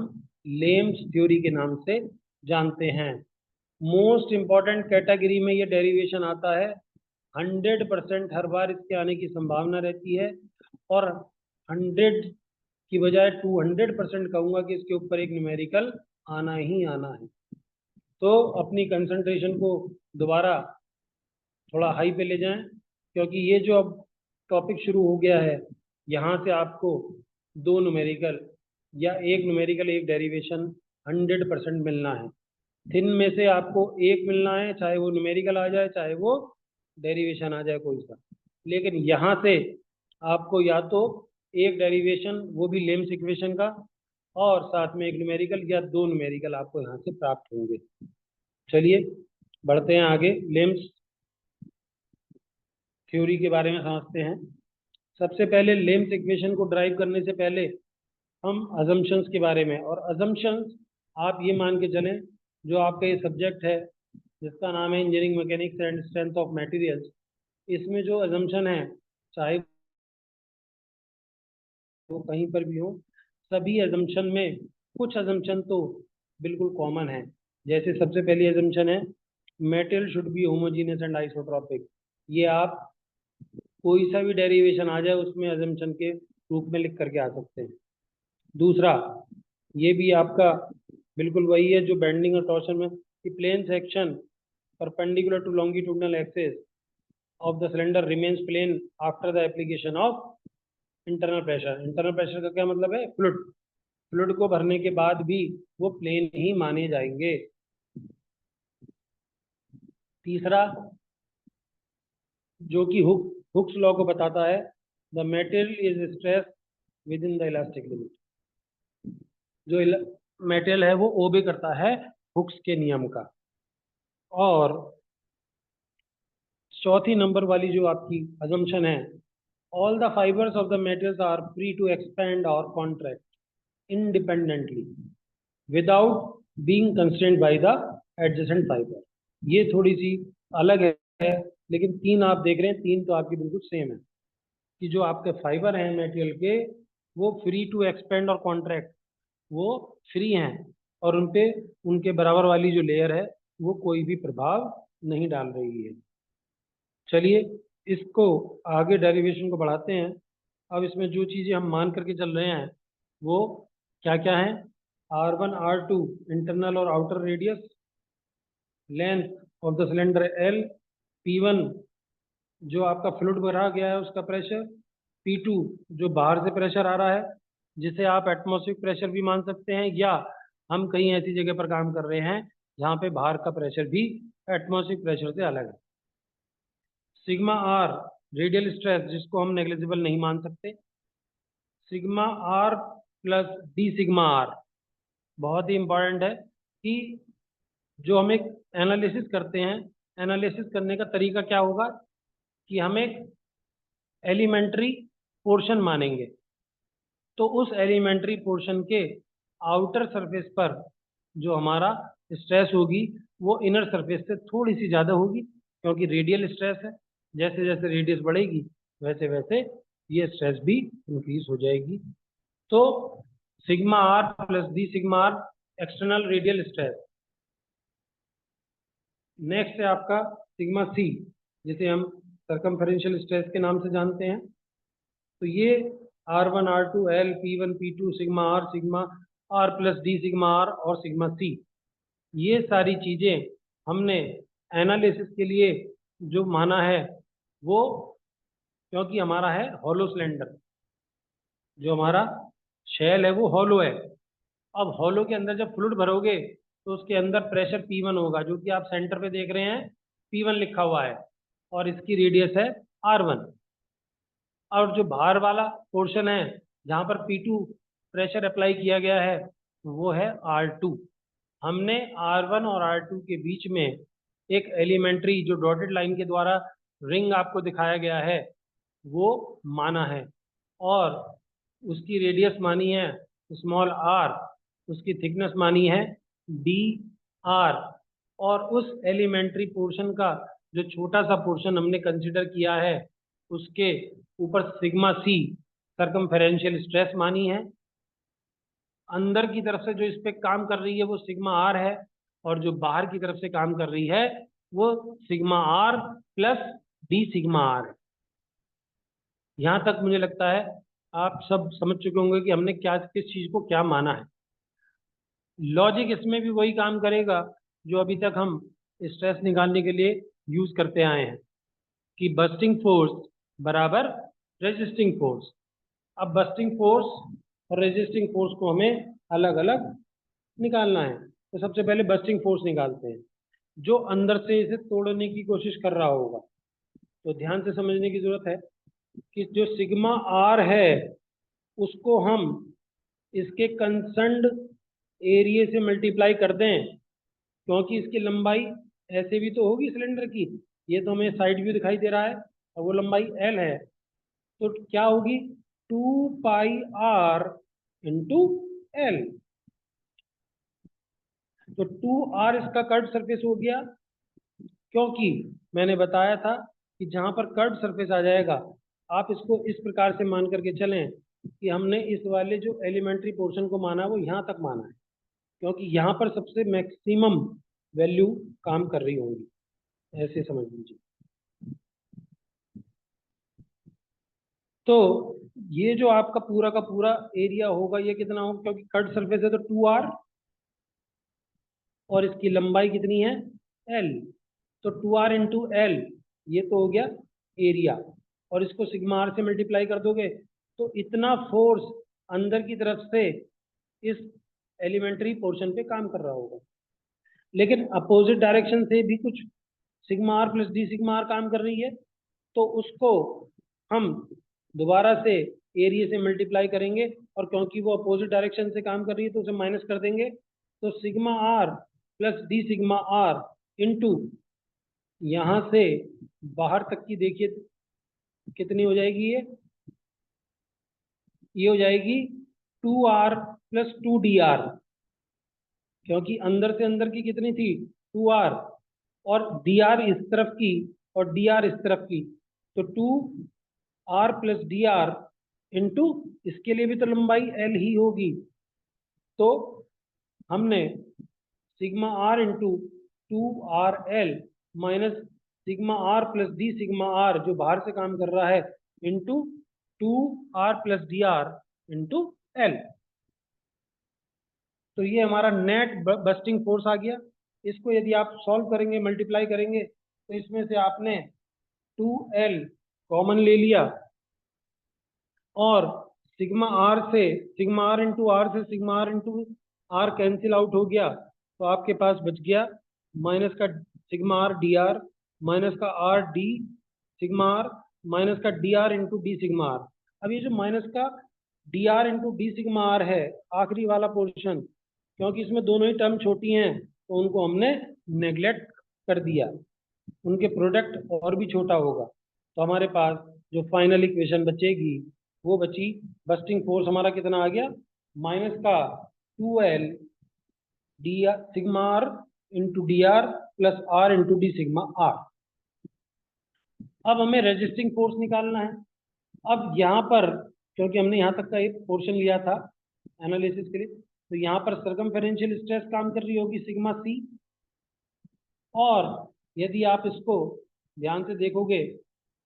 लेम्स थ्योरी के नाम से जानते हैं। मोस्ट इंपॉर्टेंट कैटेगरी में ये डेरिवेशन आता है, 100% हर बार इसके आने की संभावना रहती है, और 100 की बजाय 200% कहूँगा कि इसके ऊपर एक न्यूमेरिकल आना ही आना है। तो अपनी कंसंट्रेशन को दोबारा थोड़ा हाई पे ले जाएं, क्योंकि ये जो अब टॉपिक शुरू हो गया है, यहाँ से आपको दो न्यूमेरिकल या एक न्यूमेरिकल एक डेरिवेशन 100% मिलना है। थिन में से आपको एक मिलना है, चाहे वो न्यूमेरिकल आ जाए चाहे वो डेरिवेशन आ जाए कोई सा, लेकिन यहाँ से आपको या तो एक डेरिवेशन वो भी लेम्स इक्वेशन का, और साथ में एक न्यूमेरिकल या दो न्यूमेरिकल आपको यहाँ से प्राप्त होंगे। चलिए बढ़ते हैं आगे, लेम्स थ्योरी के बारे में समझते हैं। सबसे पहले लेम्स इक्वेशन को ड्राइव करने से पहले हम अजम्पशंस के बारे में, और अजम्पशंस आप ये मान के चलें, जो आपका ये सब्जेक्ट है जिसका नाम है engineering mechanics and strength of materials, इसमें जो अजम्पशन है चाहे वो कहीं पर भी हो, सभी अजम्पशन में कुछ अजम्पशन तो बिल्कुल कॉमन है। जैसे सबसे पहली अजम्पशन है material should be homogeneous and isotropic, ये आप कोई सा भी डेरिवेशन आ जाए उसमें अजम्पशन के रूप में लिख करके आ सकते हैं। दूसरा, ये भी आपका बिल्कुल वही है जो बेंडिंग और टॉर्शन में, कि plane section perpendicular to longitudinal axis of the cylinder remains plane after the application of internal pressure. Internal pressure का क्या मतलब है, फ्लूइड, फ्लूइड को भरने के बाद भी वो प्लेन ही माने जाएंगे। तीसरा, जो कि हुक्स लॉ को बताता है, the material is stress with in the elastic limit, जो मेटेरियल है वो ओबे करता है हुक्स के नियम का। और चौथी नंबर वाली जो आपकी अजम्पशन है, all the fibres of the materials are free to expand और contract independently without being constrained by the adjacent fibre. ये थोड़ी सी अलग है, लेकिन तीन आप देख रहे हैं, तीन तो आपकी बिल्कुल सेम है, कि जो आपके फाइबर हैं मेटेरियल के वो फ्री टू एक्सपेंड और कॉन्ट्रैक्ट, वो फ्री हैं, और उनपे उनके बराबर वाली जो लेयर है वो कोई भी प्रभाव नहीं डाल रही है। चलिए इसको आगे डेरिवेशन को बढ़ाते हैं। अब इसमें जो चीज़ें हम मान करके चल रहे हैं वो क्या क्या है? R1 R2 इंटरनल और outer radius, length of the cylinder L, P1 जो आपका फ्लूइड भरा गया है उसका प्रेशर, P2 जो बाहर से प्रेशर आ रहा है जिसे आप एटमॉस्फेरिक प्रेशर भी मान सकते हैं, या हम कहीं ऐसी जगह पर काम कर रहे हैं जहाँ पे बाहर का प्रेशर भी एटमॉस्फेरिक प्रेशर से अलग है। सिग्मा आर रेडियल स्ट्रेस जिसको हम नेग्लिजिबल नहीं मान सकते। Sigma are plus D sigma R बहुत ही इंपॉर्टेंट है कि जो हम एक एनालिसिस करते हैं, एनालिसिस करने का तरीका क्या होगा कि हम एक एलिमेंट्री पोर्शन मानेंगे, तो उस एलिमेंट्री पोर्शन के आउटर सरफेस पर जो हमारा स्ट्रेस होगी वो इनर सरफेस से थोड़ी सी ज़्यादा होगी, क्योंकि रेडियल स्ट्रेस है। जैसे जैसे रेडियस बढ़ेगी वैसे वैसे ये स्ट्रेस भी इंक्रीज हो जाएगी। तो sigma are plus D sigma R external radial stress. Next है आपका सिग्मा सी जिसे हम सर्कमफेरेंशियल स्ट्रेस के नाम से जानते हैं। तो ये R1 R2 L P1 P2 sigma are plus D sigma R और सिग्मा सी, ये सारी चीजें हमने एनालिसिस के लिए जो माना है वो, क्योंकि हमारा है हॉलो सिलेंडर, जो हमारा शेल है वो हॉलो है। अब हॉलो के अंदर जब फ्लूइड भरोगे तो उसके अंदर प्रेशर P1 होगा, जो कि आप सेंटर पे देख रहे हैं P1 लिखा हुआ है, और इसकी रेडियस है R1। और जो बाहर वाला पोर्शन है जहाँ पर P2 प्रेशर अप्लाई किया गया है वो है R2। हमने R1 और R2 के बीच में एक एलिमेंट्री जो डॉटेड लाइन के द्वारा रिंग आपको दिखाया गया है वो माना है, और उसकी रेडियस मानी है स्मॉल r, उसकी थिकनेस मानी है dr, और उस एलिमेंट्री पोर्शन का जो छोटा सा पोर्शन हमने कंसिडर किया है उसके ऊपर सिग्मा सी सर्कमफेरेंशियल स्ट्रेस मानी है। अंदर की तरफ से जो इस पे काम कर रही है वो सिग्मा आर है, और जो बाहर की तरफ से काम कर रही है वो sigma are plus D sigma are है। यहाँ तक मुझे लगता है आप सब समझ चुके होंगे कि हमने क्या किस चीज़ को क्या माना है। लॉजिक इसमें भी वही काम करेगा जो अभी तक हम स्ट्रेस निकालने के लिए यूज करते आए हैं, कि बस्टिंग फोर्स बराबर रेजिस्टिंग फोर्स। अब बस्टिंग फोर्स और रेजिस्टिंग फोर्स को हमें अलग अलग निकालना है। तो सबसे पहले बस्टिंग फोर्स निकालते हैं, जो अंदर से इसे तोड़ने की कोशिश कर रहा होगा। तो ध्यान से समझने की जरूरत है कि जो सिग्मा आर है उसको हम इसके कंसर्न्ड एरिया से मल्टीप्लाई कर दें, क्योंकि इसकी लंबाई ऐसे भी तो होगी सिलेंडर की, ये तो हमें साइड व्यू दिखाई दे रहा है और वो लंबाई एल है, तो क्या होगी 2πr इंटू एल। तो 2r इसका कर्व सरफेस हो गया, क्योंकि मैंने बताया था कि जहां पर कर्व सरफेस आ जाएगा आप इसको इस प्रकार से मान करके चलें कि हमने इस वाले जो एलिमेंट्री पोर्शन को माना वो यहाँ तक माना है, क्योंकि यहाँ पर सबसे मैक्सिमम वैल्यू काम कर रही होंगी, ऐसे समझ लीजिए। तो ये जो आपका पूरा का पूरा एरिया होगा ये कितना होगा, क्योंकि कट सरफेस है तो 2r, और इसकी लंबाई कितनी है l, तो 2r इंटू एल, ये तो हो गया एरिया, और इसको सिग्मा आर से मल्टीप्लाई कर दोगे तो इतना फोर्स अंदर की तरफ से इस एलिमेंट्री पोर्शन पे काम कर रहा होगा। लेकिन अपोजिट डायरेक्शन से भी कुछ sigma are plus D sigma R काम कर रही है, तो उसको हम दोबारा से एरिया से मल्टीप्लाई करेंगे, और क्योंकि वो अपोजिट डायरेक्शन से काम कर रही है तो उसे माइनस कर देंगे, तो sigma are plus D sigma are into यहाँ से बाहर तक की देखिए कितनी हो जाएगी, ये हो जाएगी 2r प्लस 2dr, क्योंकि अंदर से अंदर की कितनी थी 2r, और dr इस तरफ की और dr इस तरफ की, तो 2r प्लस dr इंटू इसके लिए भी तो लंबाई l ही होगी, तो हमने sigma r into 2RL minus sigma are plus D sigma R जो बाहर से काम कर रहा है into 2R plus D are into L. तो ये हमारा नेट बस्टिंग फोर्स आ गया। इसको यदि आप सॉल्व करेंगे, मल्टीप्लाई करेंगे, तो इसमें से आपने 2L कॉमन ले लिया और सिग्मा आर से सिग्मा आर इंटू आर से sigma are into r cancel out हो गया, तो आपके पास बच गया माइनस का sigma r d r minus का r D sigma are minus का d are into D sigma are. अब ये जो माइनस का d are into D sigma are है आखिरी वाला पोर्शन, क्योंकि इसमें दोनों ही टर्म छोटी हैं तो उनको हमने नेग्लेक्ट कर दिया, उनके प्रोडक्ट और भी छोटा होगा। तो हमारे पास जो फाइनल इक्वेशन बचेगी वो बची, बस्टिंग फोर्स हमारा कितना आ गया, माइनस का 2L D R sigma are into D R plus R into D sigma are. अब हमें रेजिस्टिंग फोर्स निकालना है। अब यहाँ पर क्योंकि हमने यहाँ तक का एक पोर्शन लिया था एनालिसिस के लिए, तो यहाँ पर सर्कमफेरेंशियल स्ट्रेस काम कर रही होगी सिग्मा सी, और यदि आप इसको ध्यान से देखोगे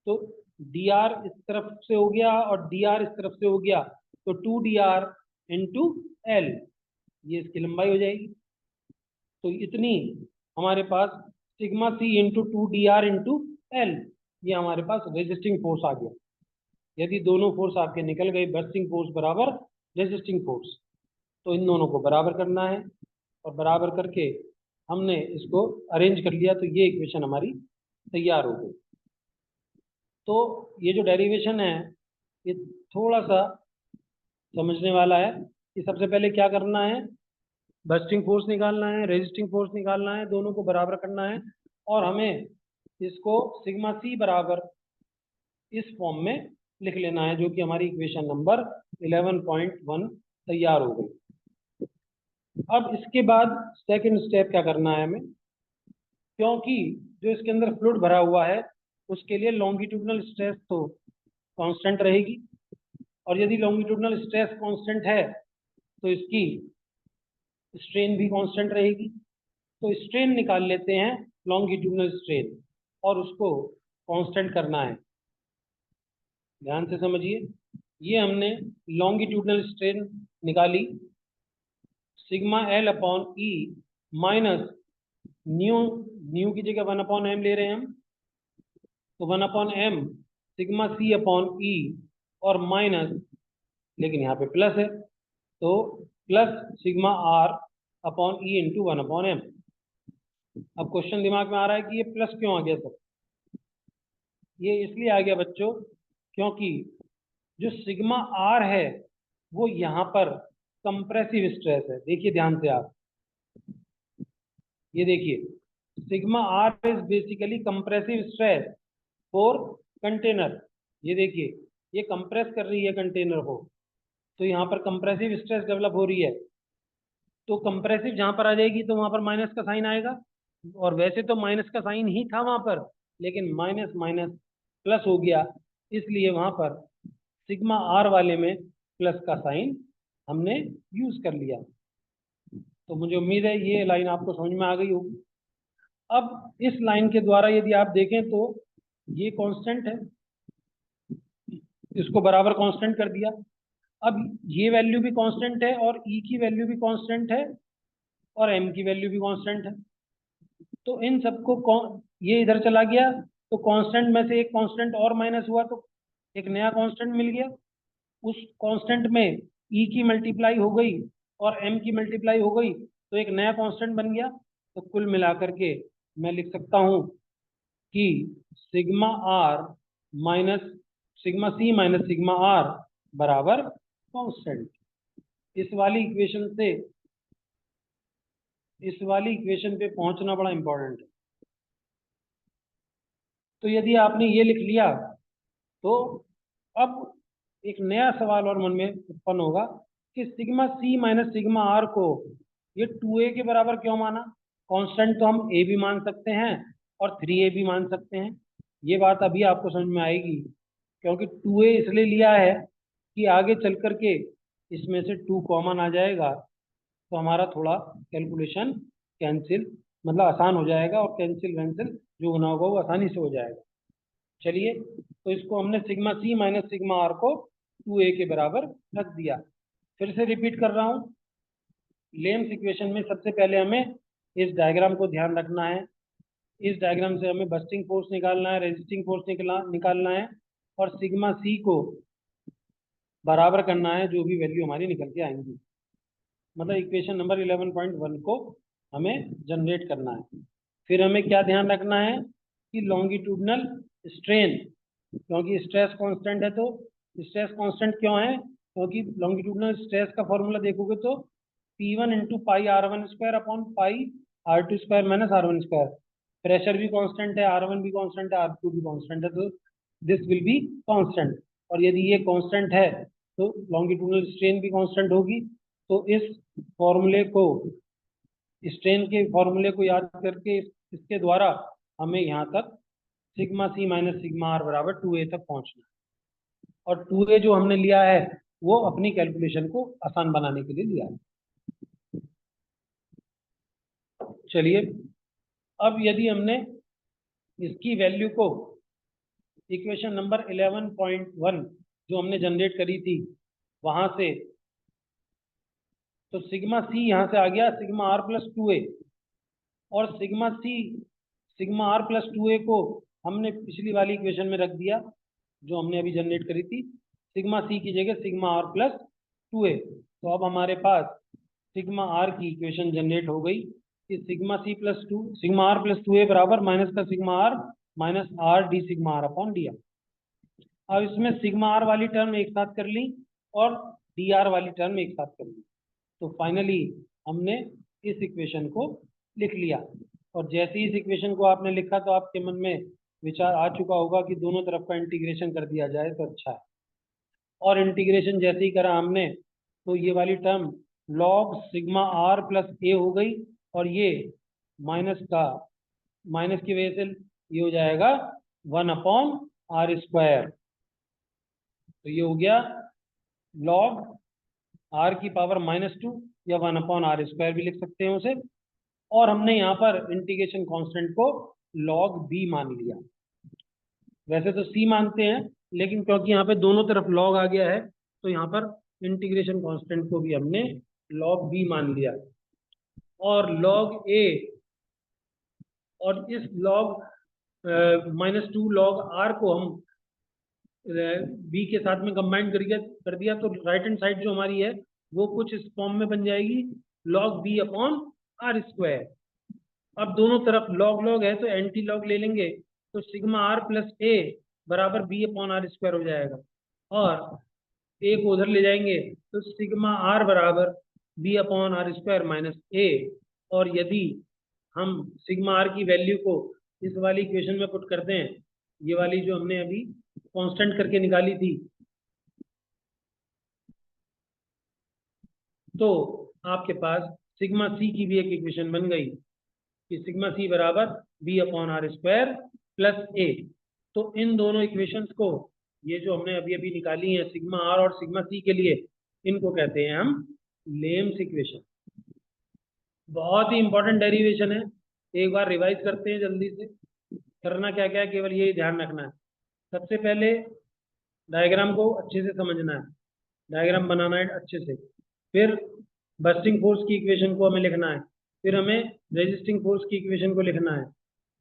तो डी आर इस तरफ से हो गया और डी आर इस तरफ से हो गया, तो 2dr इंटू एल, ये इसकी लंबाई हो जाएगी। तो इतनी हमारे पास सिग्मा सी इंटू 2dr इंटू एल, ये हमारे पास रेजिस्टिंग फोर्स आ गया। यदि दोनों फोर्स आपके निकल गए, बस्टिंग फोर्स बराबर रेजिस्टिंग फोर्स, तो इन दोनों को बराबर करना है और बराबर करके हमने इसको अरेंज कर लिया, तो ये इक्वेशन हमारी तैयार हो गई। तो ये जो डेरिवेशन है ये थोड़ा सा समझने वाला है कि सबसे पहले क्या करना है, बस्टिंग फोर्स निकालना है, रेजिस्टिंग फोर्स निकालना है, दोनों को बराबर करना है और हमें इसको सिग्मा सी बराबर इस फॉर्म में लिख लेना है, जो कि हमारी इक्वेशन नंबर 11.1 तैयार हो गई। अब इसके बाद सेकंड स्टेप क्या करना है हमें, क्योंकि जो इसके अंदर फ्लूइड भरा हुआ है उसके लिए लॉन्गिट्यूडनल स्ट्रेस तो कांस्टेंट रहेगी, और यदि लॉन्गिट्यूडनल स्ट्रेस कांस्टेंट है तो इसकी स्ट्रेन भी कांस्टेंट रहेगी। तो स्ट्रेन निकाल लेते हैं, लॉन्गिट्यूडनल स्ट्रेन, और उसको कांस्टेंट करना है। ध्यान से समझिए, ये हमने लॉन्गिट्यूडनल स्ट्रेन निकाली sigma l upon e minus new, new की जगह 1/m ले रहे हैं हम, तो 1/m sigma c upon e और माइनस, लेकिन यहाँ पे प्लस है तो plus sigma are upon E into 1/m। अब क्वेश्चन दिमाग में आ रहा है कि ये प्लस क्यों आ गया सर? ये इसलिए आ गया बच्चों क्योंकि जो सिग्मा आर है वो यहाँ पर कंप्रेसिव स्ट्रेस है। देखिए ध्यान से आप, ये देखिए sigma R is basically compressive stress for container. ये देखिए ये कंप्रेस कर रही है कंटेनर को, तो यहाँ पर कंप्रेसिव स्ट्रेस डेवलप हो रही है। तो कंप्रेसिव जहाँ पर आ जाएगी तो वहाँ पर माइनस का साइन आएगा, और वैसे तो माइनस का साइन ही था वहाँ पर, लेकिन माइनस माइनस प्लस हो गया, इसलिए वहाँ पर सिग्मा आर वाले में प्लस का साइन हमने यूज कर लिया। तो मुझे उम्मीद है ये लाइन आपको समझ में आ गई होगी। अब इस लाइन के द्वारा यदि आप देखें तो ये कांस्टेंट है, इसको बराबर कांस्टेंट कर दिया। अब ये वैल्यू भी कांस्टेंट है और ई की वैल्यू भी कांस्टेंट है और एम की वैल्यू भी कांस्टेंट है, तो इन सबको ये इधर चला गया तो कांस्टेंट में से एक कांस्टेंट और माइनस हुआ तो एक नया कांस्टेंट मिल गया। उस कांस्टेंट में ई की मल्टीप्लाई हो गई और एम की मल्टीप्लाई हो गई तो एक नया कांस्टेंट बन गया। तो कुल मिलाकर के मैं लिख सकता हूँ कि sigma are minus sigma C minus sigma R बराबर कांस्टेंट। इस वाली इक्वेशन पे पहुंचना बड़ा इंपॉर्टेंट है। तो यदि आपने ये लिख लिया तो अब एक नया सवाल और मन में उत्पन्न होगा कि sigma C minus sigma R को ये 2a के बराबर क्यों माना? कांस्टेंट तो हम a भी मान सकते हैं और 3a भी मान सकते हैं। ये बात अभी आपको समझ में आएगी, क्योंकि 2a इसलिए लिया है कि आगे चल करके इसमें से 2 कॉमन आ जाएगा तो हमारा थोड़ा कैलकुलेशन कैंसिल मतलब आसान हो जाएगा, और कैंसिल वैंसिल जो होना होगा वो आसानी से हो जाएगा। चलिए, तो इसको हमने sigma C minus sigma R को 2a के बराबर रख दिया। फिर से रिपीट कर रहा हूँ, लेम्स इक्वेशन में सबसे पहले हमें इस डायग्राम को ध्यान रखना है। इस डायग्राम से हमें बस्टिंग फोर्स निकालना है, रेजिस्टिंग फोर्स निकालना है, और सिग्मा सी को बराबर करना है जो भी वैल्यू हमारी निकल के आएंगी। मतलब इक्वेशन नंबर 11.1 को हमें जनरेट करना है। फिर हमें क्या ध्यान रखना है कि लॉन्गिट्यूडनल स्ट्रेन, क्योंकि स्ट्रेस कांस्टेंट है, तो स्ट्रेस कांस्टेंट क्यों है? क्योंकि लॉन्गिट्यूडनल स्ट्रेस का फॉर्मूला देखोगे तो P1 into pi R1 square upon pi R2 square minus R1 square. Pressure भी कांस्टेंट है, R1 भी कांस्टेंट है, R2 भी कांस्टेंट है, तो दिस विल बी कांस्टेंट। और यदि ये कांस्टेंट है तो लॉन्गिट्यूडनल स्ट्रेन भी कांस्टेंट होगी। तो इस फॉर्मूले को, स्ट्रेन के फॉर्मूले को याद करके इसके द्वारा हमें यहाँ तक sigma C minus sigma R बराबर 2a तक पहुंचना है। और 2a जो हमने लिया है वो अपनी कैलकुलेशन को आसान बनाने के लिए लिया है। चलिए, अब यदि हमने इसकी वैल्यू को इक्वेशन नंबर 11.1 जो हमने जनरेट करी थी वहां से, तो सिग्मा सी यहाँ से आ गया सिग्मा आर प्लस 2a, और सिग्मा आर प्लस 2a को हमने पिछली वाली इक्वेशन में रख दिया जो हमने अभी जनरेट करी थी, सिग्मा सी की जगह सिग्मा आर प्लस 2a। तो अब हमारे पास सिग्मा आर की इक्वेशन जनरेट हो गई कि सिग्मा आर प्लस 2a बराबर माइनस का sigma are minus R D sigma are upon D R. अब इसमें सिग्मा आर वाली टर्म एक साथ कर ली और डी आर वाली टर्म एक साथ कर ली, तो फाइनली हमने इस इक्वेशन को लिख लिया। और जैसे ही इस इक्वेशन को आपने लिखा तो आपके मन में विचार आ चुका होगा कि दोनों तरफ का इंटीग्रेशन कर दिया जाए तो अच्छा है। और इंटीग्रेशन जैसे ही करा हमने तो ये वाली term log sigma are plus a हो गई, और ये माइनस की वजह से ये हो जाएगा 1/r²। तो ये हो गया लॉग आर की पावर -2 या 1/r² भी लिख सकते हैं उसे। और हमने यहाँ पर इंटीग्रेशन कांस्टेंट को log b मान लिया। वैसे तो c मानते हैं, लेकिन क्योंकि यहाँ पे दोनों तरफ log आ गया है तो यहाँ पर इंटीग्रेशन कांस्टेंट को भी हमने log b मान लिया। और log a और इस log -2 log r को हम b के साथ में कंबाइन कर दिया तो राइट हैंड साइड जो हमारी है वो कुछ इस फॉर्म में बन जाएगी log b अपॉन r²। अब दोनों तरफ log log है तो एंटी log ले लेंगे, तो सिग्मा आर प्लस ए बराबर b अपॉन r² हो जाएगा। और ए को उधर ले जाएंगे तो सिग्मा आर बराबर b अपॉन r² माइनस ए। और यदि हम सिग्मा आर की वैल्यू को इस वाली इक्वेशन में पुट करते हैं, ये वाली जो हमने अभी कांस्टेंट करके निकाली थी, तो आपके पास सिग्मा सी की भी एक इक्वेशन बन गई कि सिग्मा सी बराबर बी अपॉन r² प्लस ए। तो इन दोनों इक्वेशंस को, ये जो हमने अभी अभी निकाली है सिग्मा आर और सिग्मा सी के लिए, इनको कहते हैं हम लेम्स इक्वेशन। बहुत ही इंपॉर्टेंट डेरिवेशन है, एक बार रिवाइज करते हैं जल्दी से। करना क्या क्या है, केवल यही ध्यान रखना है। सबसे पहले डायग्राम को अच्छे से समझना है, डायग्राम बनाना है अच्छे से। फिर बस्टिंग फोर्स की इक्वेशन को हमें लिखना है। फिर हमें रेजिस्टिंग फोर्स की इक्वेशन को लिखना है,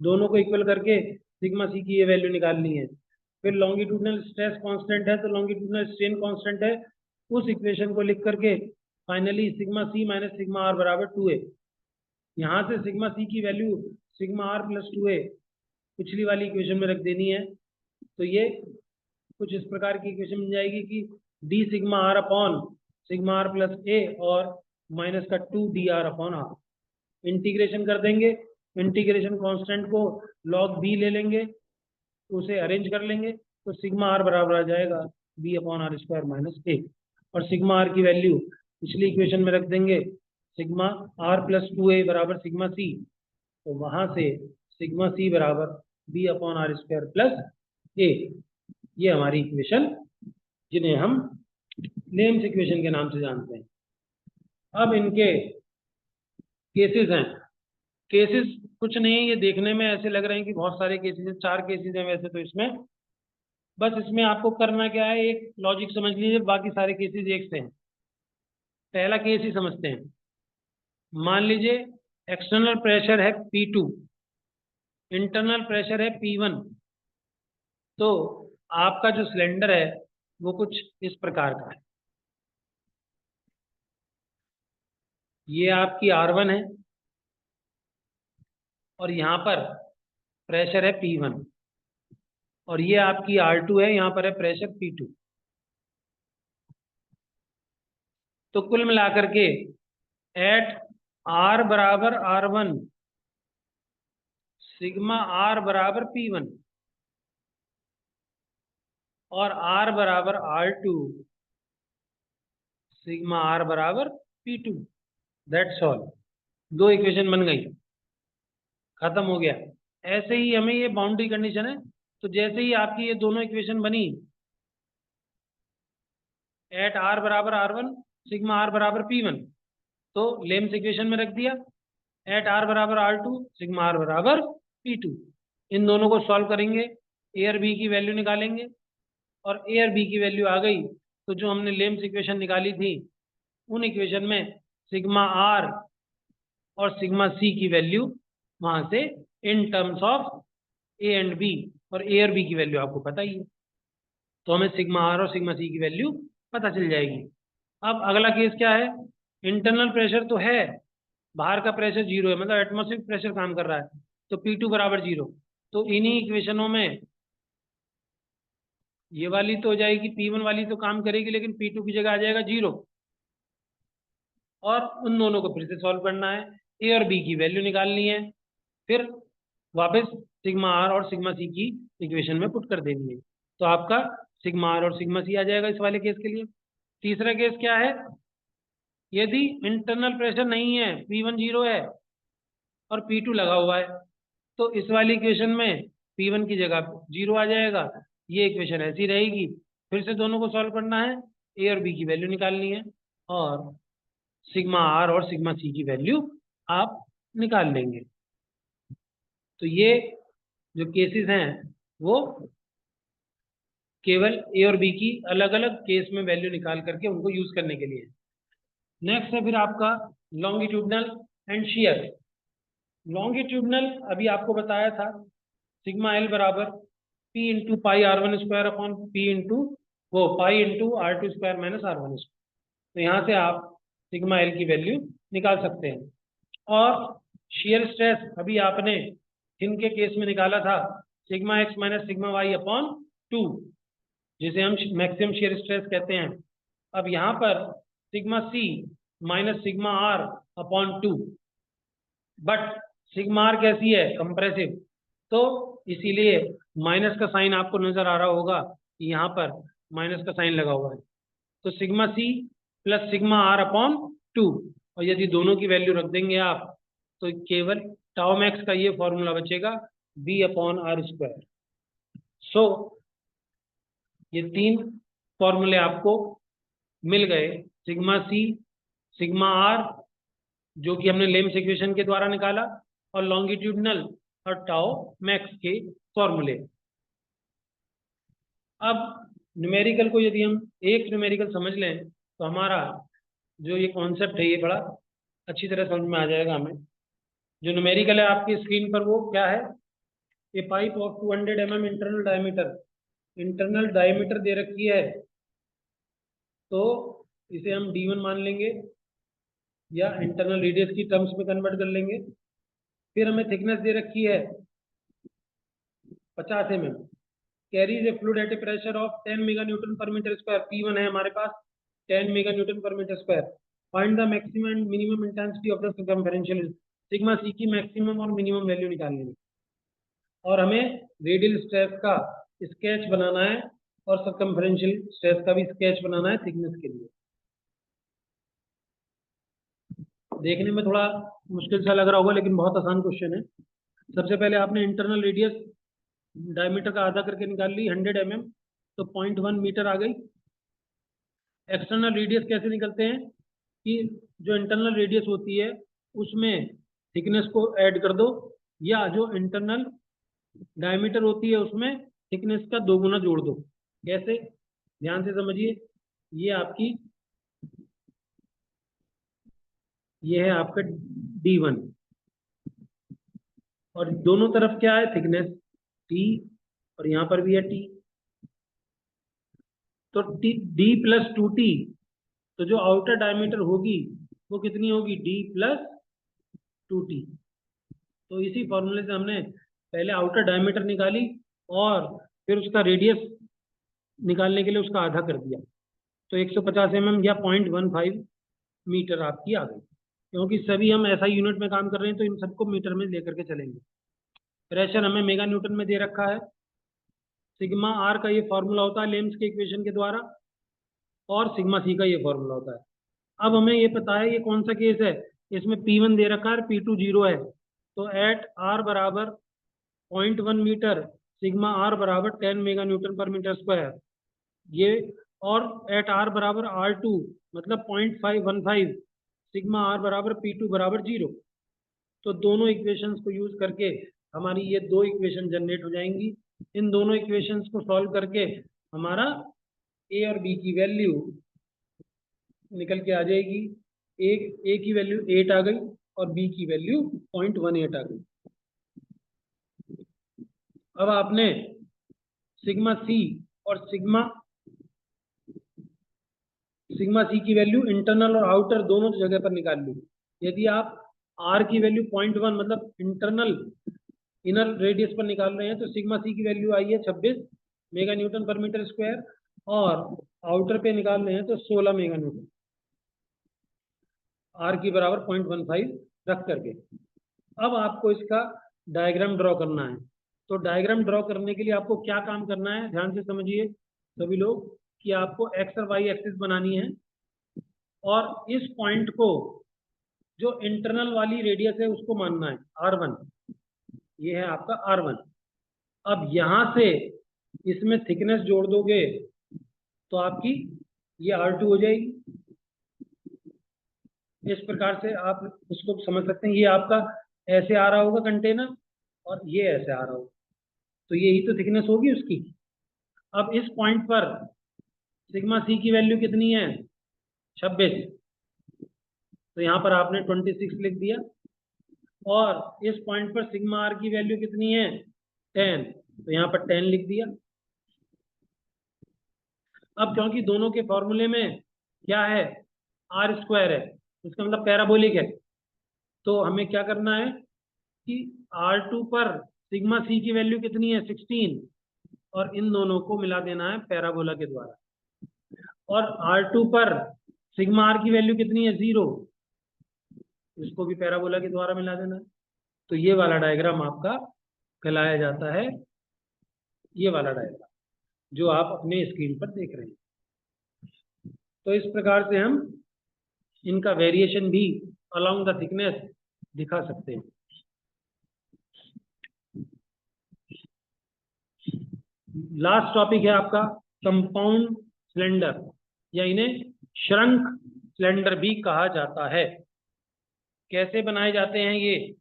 दोनों को इक्वल करके सिग्मा सी की ये वैल्यू निकालनी है। फिर लॉन्गिट्यूडनल स्ट्रेस कांस्टेंट है तो लॉन्गिट्यूडनल स्ट्रेन कांस्टेंट है, उस इक्वेशन को लिख करके finally sigma C minus sigma R बराबर 2a। यहाँ से सिग्मा सी की value sigma are plus 2a पिछली वाली इक्वेशन में रख देनी है। तो ये कुछ इस प्रकार की इक्वेशन मिल जाएगी कि d sigma are upon sigma are plus a और माइनस का 2 d r upon r. Integration कर देंगे, इंटीग्रेशन कांस्टेंट को log b ले लेंगे, उसे अरेंज कर लेंगे, तो सिग्मा आर बराबर आ जाएगा b अपॉन r² माइनस ए। और सिग्मा आर की वैल्यू पिछली इक्वेशन में रख देंगे, सिग्मा आर प्लस 2a बराबर सिग्मा सी, तो वहां से सिग्मा सी बराबर b अपॉन r² प्लस ए। ये हमारी इक्वेशन, जिन्हें हम लेम्स इक्वेशन के नाम से जानते हैं। अब इनके केसेस हैं, केसेस कुछ नहीं है, ये देखने में ऐसे लग रहे हैं कि बहुत सारे केसेस हैं, 4 केसेस हैं वैसे तो इसमें। बस इसमें आपको करना क्या है, एक लॉजिक समझ लीजिए, बाकी सारे केसेस एक से हैं। पहला केस ही समझते हैं। मान लीजिए एक्सटर्नल प्रेशर है P2, इंटरनल प्रेशर है P1। तो आपका जो सिलेंडर है वो कुछ इस प्रकार का है। ये आपकी R1 है और यहाँ पर प्रेशर है P1, और ये आपकी R2 है, यहाँ पर है प्रेशर P2। तो कुल मिलाकर के एट R बराबर R1 सिग्मा R बराबर P1 और R बराबर R2 सिग्मा R बराबर P2। That's all. 2 इक्वेशन बन गई, खत्म हो गया। ऐसे ही हमें ये बाउंड्री कंडीशन है, तो जैसे ही आपकी ये दोनों इक्वेशन बनी, एट R बराबर R1 सिग्मा R बराबर P1, तो लेम्स इक्वेशन में रख दिया। एट R बराबर R2 सिग्मा R बराबर P2। इन दोनों को सॉल्व करेंगे, ए और बी की वैल्यू निकालेंगे, और ए और बी की वैल्यू आ गई तो जो हमने लेम्स इक्वेशन निकाली थी उन इक्वेशन में सिग्मा R और सिग्मा C की वैल्यू वहां से in terms of A and B, और ए और बी की वैल्यू आपको पता ही है, तो हमें सिग्मा R और सिग्मा C की वैल्यू पता चल जाएगी। अब अगला केस क्या है, इंटरनल प्रेशर तो है, बाहर का प्रेशर 0 है, मतलब एटमॉस्फेरिक प्रेशर काम कर रहा है, तो P2 बराबर 0। तो इन्हीं इक्वेशनों में ये वाली तो हो जाएगी, P1 वाली तो काम करेगी, लेकिन P2 की जगह आ जाएगा 0। और उन दोनों को फिर से सॉल्व करना है, ए और बी की वैल्यू निकालनी है, फिर वापस सिग्मा आर और सिग्मा सी की इक्वेशन में पुट कर देनी है, तो आपका सिग्मा आर और सिग्मा सी आ जाएगा इस वाले केस के लिए। तीसरा केस क्या है, यदि इंटरनल प्रेशर नहीं है, P1 0 है और P2 लगा हुआ है, तो इस वाली इक्वेशन में P1 की जगह 0 आ जाएगा, ये इक्वेशन ऐसी रहेगी। फिर से दोनों को सॉल्व करना है, ए और बी की वैल्यू निकालनी है, और सिग्मा आर और सिग्मा सी की वैल्यू आप निकाल लेंगे। तो ये जो केसेस हैं वो केवल ए और बी की अलग अलग केस में वैल्यू निकाल करके उनको यूज करने के लिए। नेक्स्ट है फिर आपका लॉन्गिट्यूडनल एंड शियर। लॉन्गिट्यूडनल अभी आपको बताया था, सिग्मा एल बराबर p into pi R1 square upon p into वो pi into R2 square minus R1 square. तो यहाँ से आप सिग्मा एल की वैल्यू निकाल सकते हैं। और शियर स्ट्रेस अभी आपने थिन के केस में निकाला था, sigma X minus sigma Y upon 2, जिसे हम मैक्सिमम शियर स्ट्रेस कहते हैं। अब यहाँ पर sigma C minus sigma are upon 2, but sigma R कैसी है, कंप्रेसिव, तो इसीलिए माइनस का साइन आपको नजर आ रहा होगा कि यहाँ पर माइनस का साइन लगा हुआ है। तो sigma C plus sigma are upon 2, और यदि दोनों की वैल्यू रख देंगे आप, तो केवल टाउ मैक्स का ये फॉर्मूला बचेगा, बी अपॉन आर स्क्वायर। सो ये 3 फॉर्मूले आपको मिल गए, सिग्मा सी, सिग्मा आर जो कि हमने लेम्स इक्वेशन के द्वारा निकाला, और लॉन्गिट्यूडनल और टाउ मैक्स के फॉर्मूले। अब न्यूमेरिकल को यदि हम एक न्यूमेरिकल समझ लें तो हमारा जो ये कॉन्सेप्ट है ये बड़ा अच्छी तरह समझ में आ जाएगा हमें। जो न्यूमेरिकल है आपकी स्क्रीन पर वो क्या है, a pipe of 200 mm internal diameter, internal diameter दे रखी है, तो इसे हम D1 मान लेंगे या इंटरनल रेडियस की टर्म्स में कन्वर्ट कर लेंगे। फिर हमें थिकनेस दे रखी है 50 mm, carries a fluid at a pressure of 10 mega newton per metre square, P1 है हमारे पास 10 mega newton per metre square. Find the maximum and minimum intensity of the circumferential, sigma c की maximum और minimum value निकालनी है, और हमें radial stress का स्केच बनाना है और सर्कमफेरेंशियल स्ट्रेस का भी स्केच बनाना है थिकनेस के लिए। देखने में थोड़ा मुश्किल सा लग रहा होगा, लेकिन बहुत आसान क्वेश्चन है। सबसे पहले आपने इंटरनल रेडियस डायमीटर का आधा करके निकाल ली 100 mm, तो 0.1 मीटर आ गई। एक्सटर्नल रेडियस कैसे निकलते हैं कि जो इंटरनल रेडियस होती है उसमें थिकनेस को ऐड कर दो, या जो इंटरनल डायमीटर होती है उसमें थिकनेस का 2 गुना जोड़ दो। कैसे, ध्यान से समझिए। ये आपकी, ये है आपका D1, और दोनों तरफ क्या है, थिकनेस T, और यहाँ पर भी है T। तो D+2T, तो जो आउटर डायमीटर होगी वो कितनी होगी, D+2T। तो इसी फॉर्मूले से हमने पहले आउटर डायमीटर निकाली और फिर उसका रेडियस निकालने के लिए उसका आधा कर दिया। तो 150 mm या 0.15 मीटर आपकी आ गई। क्योंकि सभी हम ऐसा यूनिट में काम कर रहे हैं तो इन सबको मीटर में लेकर के चलेंगे। प्रेशर हमें मेगा न्यूटन में दे रखा है। सिग्मा आर का ये फॉर्मूला होता है लेम्स के इक्वेशन के द्वारा, और सिग्मा सी का ये फॉर्मूला होता है। अब हमें ये पता है ये कौन सा केस है, इसमें P1 दे रखा है, P2 0 है। तो एट आर बराबर 0.1 मीटर, सिग्मा आर बराबर 10 mega newton per metre square, ये, और एट आर बराबर R2 मतलब 0.515, सिग्मा आर बराबर P2 बराबर 0। तो दोनों इक्वेशंस को यूज करके हमारी ये दो इक्वेशन जनरेट हो जाएंगी। इन दोनों इक्वेशंस को सॉल्व करके हमारा ए और बी की वैल्यू निकल के आ जाएगी। ए की वैल्यू 8 आ गई और बी की वैल्यू 0.18 आ गई। अब आपने सिग्मा सी और सिग्मा सी की वैल्यू इंटरनल और आउटर दोनों जगह पर निकाल ली। यदि आप आर की वैल्यू 0.1 मतलब इंटरनल इनर रेडियस पर निकाल रहे हैं तो सिग्मा सी की वैल्यू आई है 26 mega newton per metre square, और आउटर पे निकाल रहे हैं तो 16 मेगा न्यूटन, आर की बराबर 0.15 रख करके। अब आपको इसका डायग्राम ड्रॉ करना है। तो डायग्राम ड्रॉ करने के लिए आपको क्या काम करना है, ध्यान से समझिए सभी लोग, कि आपको एक्स और वाई एक्सिस बनानी है, और इस पॉइंट को जो इंटरनल वाली रेडियस है उसको मानना है R1। ये है आपका R1। अब यहां से इसमें थिकनेस जोड़ दोगे तो आपकी ये R2 हो जाएगी। इस प्रकार से आप उसको समझ सकते हैं। ये आपका ऐसे आ रहा होगा कंटेनर, और ये ऐसे आ रहा होगा, तो यही तो थिकनेस होगी उसकी। अब इस पॉइंट पर सिग्मा सी की वैल्यू कितनी है, 26, तो यहाँ पर आपने 26 लिख दिया। और इस पॉइंट पर सिग्मा आर की वैल्यू कितनी है, 10, तो यहाँ पर 10 लिख दिया। अब क्योंकि दोनों के फॉर्मूले में क्या है, आर स्क्वायर है, इसका मतलब पैराबोलिक है, तो हमें क्या करना है कि R2 पर सिग्मा सी की वैल्यू कितनी है, 16, और इन दोनों को मिला देना है पैराबोला के द्वारा। और R2 पर सिग्मा आर की वैल्यू कितनी है, 0, इसको भी पैराबोला के द्वारा मिला देना है। तो ये वाला डायग्राम आपका कहलाया जाता है, ये वाला डायग्राम जो आप अपने स्क्रीन पर देख रहे हैं। तो इस प्रकार से हम इनका वेरिएशन भी अलोंग द थिकनेस दिखा सकते हैं। लास्ट टॉपिक है आपका कंपाउंड सिलेंडर, या इन्हें श्रंक सिलेंडर भी कहा जाता है। कैसे बनाए जाते हैं ये,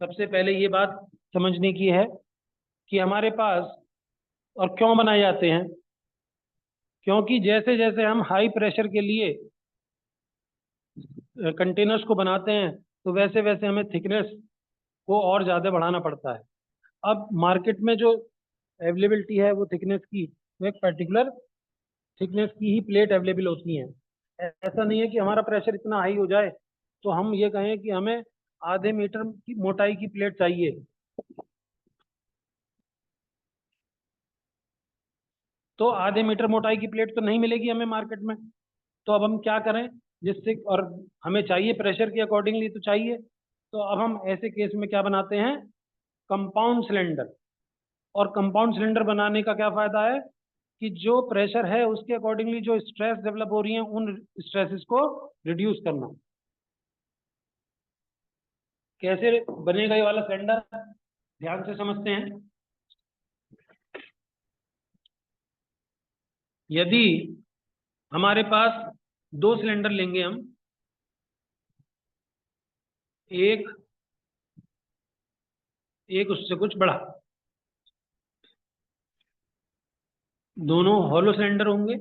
सबसे पहले ये बात समझने की है कि हमारे पास, और क्यों बनाए जाते हैं, क्योंकि जैसे जैसे हम हाई प्रेशर के लिए कंटेनर्स को बनाते हैं तो वैसे वैसे हमें थिकनेस को और ज़्यादा बढ़ाना पड़ता है। अब मार्केट में जो अवेलेबिलिटी है वो थिकनेस की, वो एक पर्टिकुलर थिकनेस की ही प्लेट अवेलेबल होती हैं। ऐसा नहीं है कि हमारा प्रेशर इतना हाई हो जाए तो हम ये कहें कि हमें आधे मीटर की मोटाई की प्लेट चाहिए। तो आधे मीटर मोटाई की प्लेट तो नहीं मिलेगी हमें मार्केट में। तो अब हम क्या करें जिससे, और हमें चाहिए प्रेशर के अकॉर्डिंगली तो चाहिए, तो अब हम ऐसे केस में क्या बनाते हैं, कंपाउंड सिलेंडर। और कंपाउंड सिलेंडर बनाने का क्या फायदा है कि जो प्रेशर है उसके अकॉर्डिंगली जो स्ट्रेस डेवलप हो रही है उन स्ट्रेसेस को रिड्यूस करना। कैसे बनेगा ये वाला सिलेंडर, ध्यान से समझते हैं। यदि हमारे पास दो सिलेंडर लेंगे हम, एक एक उससे कुछ बड़ा, दोनों हॉलो सिलेंडर होंगे।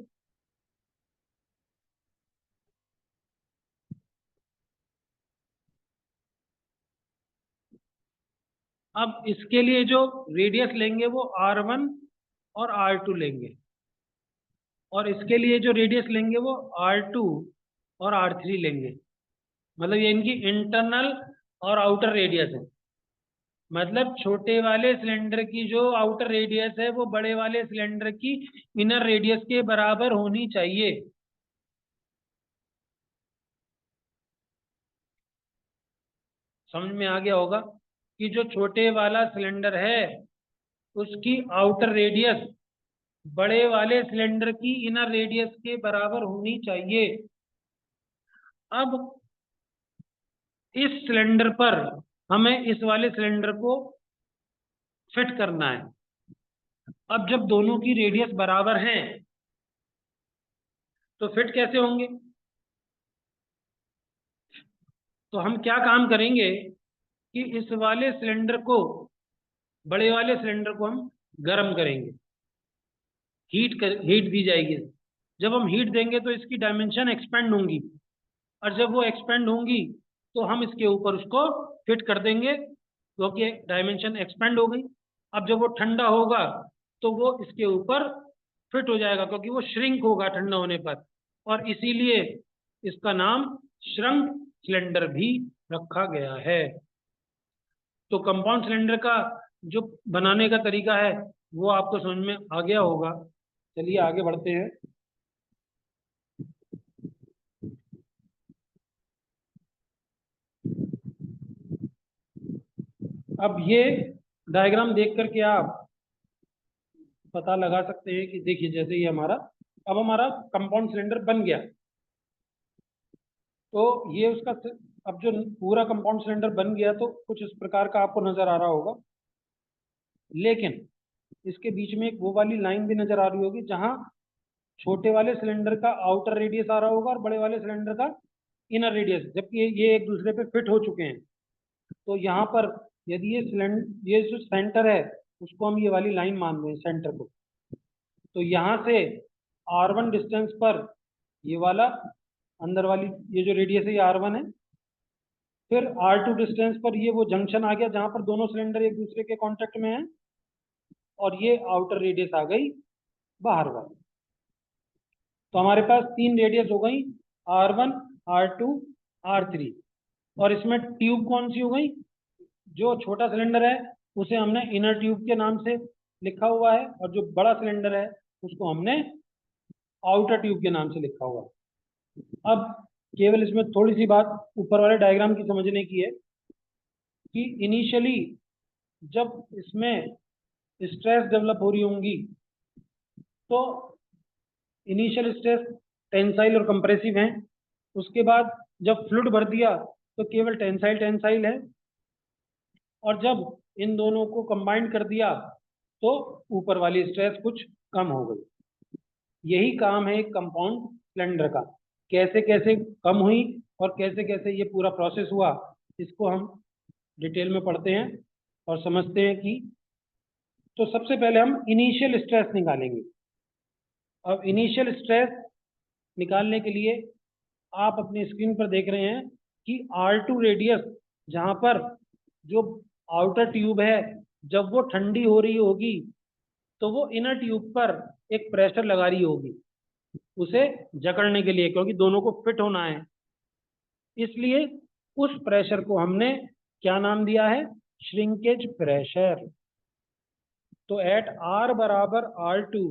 अब इसके लिए जो रेडियस लेंगे वो R1 और R2 लेंगे, और इसके लिए जो रेडियस लेंगे वो R2 और R3 लेंगे। मतलब ये इनकी इंटरनल और आउटर रेडियस है। मतलब छोटे वाले सिलेंडर की जो आउटर रेडियस है वो बड़े वाले सिलेंडर की इनर रेडियस के बराबर होनी चाहिए। समझ में आ गया होगा कि जो छोटे वाला सिलेंडर है उसकी आउटर रेडियस बड़े वाले सिलेंडर की इनर रेडियस के बराबर होनी चाहिए। अब इस सिलेंडर पर हमें इस वाले सिलेंडर को फिट करना है। अब जब दोनों की रेडियस बराबर है तो फिट कैसे होंगे? तो हम क्या काम करेंगे कि इस वाले सिलेंडर को, बड़े वाले सिलेंडर को हम गर्म करेंगे, हीट दी जाएगी। जब हम हीट देंगे तो इसकी डायमेंशन एक्सपेंड होंगी, और जब वो एक्सपेंड होंगी तो हम इसके ऊपर उसको फिट कर देंगे, क्योंकि डायमेंशन एक्सपेंड हो गई। अब जब वो ठंडा होगा तो वो इसके ऊपर फिट हो जाएगा, क्योंकि वो श्रिंक होगा ठंडा होने पर, और इसीलिए इसका नाम श्रंक सिलेंडर भी रखा गया है। तो कंपाउंड सिलेंडर का जो बनाने का तरीका है वो आपको समझ में आ गया होगा। चलिए आगे बढ़ते हैं। अब ये डायग्राम देख करके आप पता लगा सकते हैं कि देखिए, जैसे ये हमारा, अब हमारा कंपाउंड सिलेंडर बन गया। तो ये उसका अब जो पूरा कंपाउंड सिलेंडर बन गया तो कुछ इस प्रकार का आपको नजर आ रहा होगा। लेकिन इसके बीच में एक वो वाली लाइन भी नजर आ रही होगी जहां छोटे वाले सिलेंडर का आउटर रेडियस आ रहा होगा और बड़े वाले सिलेंडर का इनर रेडियस, जबकि ये एक दूसरे पे फिट हो चुके हैं। तो यहाँ पर यदि ये जो सेंटर है उसको हम ये वाली लाइन मान लें सेंटर को, तो यहाँ से R1 डिस्टेंस पर ये वाला अंदर वाली ये जो रेडियस है ये R1 है। फिर R2 डिस्टेंस पर ये वो जंक्शन आ गया जहां पर दोनों सिलेंडर एक दूसरे के कांटेक्ट में है, और ये आउटर रेडियस आ गई बाहर वाली। तो हमारे पास तीन रेडियस हो गई, R1, R2, R3। और इसमें ट्यूब कौन सी हो गई? जो छोटा सिलेंडर है उसे हमने इनर ट्यूब के नाम से लिखा हुआ है, और जो बड़ा सिलेंडर है उसको हमने आउटर ट्यूब के नाम से लिखा हुआ है। अब केवल इसमें थोड़ी सी बात ऊपर वाले डायग्राम की समझने की है कि इनिशियली जब इसमें स्ट्रेस डेवलप हो रही होंगी तो इनिशियल स्ट्रेस टेंसाइल और कंप्रेसिव है। उसके बाद जब फ्लूइड भर दिया तो केवल टेंसाइल टेंसाइल है, और जब इन दोनों को कंबाइन कर दिया तो ऊपर वाली स्ट्रेस कुछ कम हो गई। यही काम है एक कंपाउंड सिलेंडर का। कैसे कैसे कम हुई और कैसे कैसे ये पूरा प्रोसेस हुआ, इसको हम डिटेल में पढ़ते हैं और समझते हैं कि, तो सबसे पहले हम इनिशियल स्ट्रेस निकालेंगे। अब इनिशियल स्ट्रेस निकालने के लिए आप अपनी स्क्रीन पर देख रहे हैं कि R2 रेडियस जहां पर जो आउटर ट्यूब है जब वो ठंडी हो रही होगी तो वो इनर ट्यूब पर एक प्रेशर लगा रही होगी उसे जकड़ने के लिए, क्योंकि दोनों को फिट होना है। इसलिए उस प्रेशर को हमने क्या नाम दिया है? Shrinkage pressure. तो एट R बराबर R2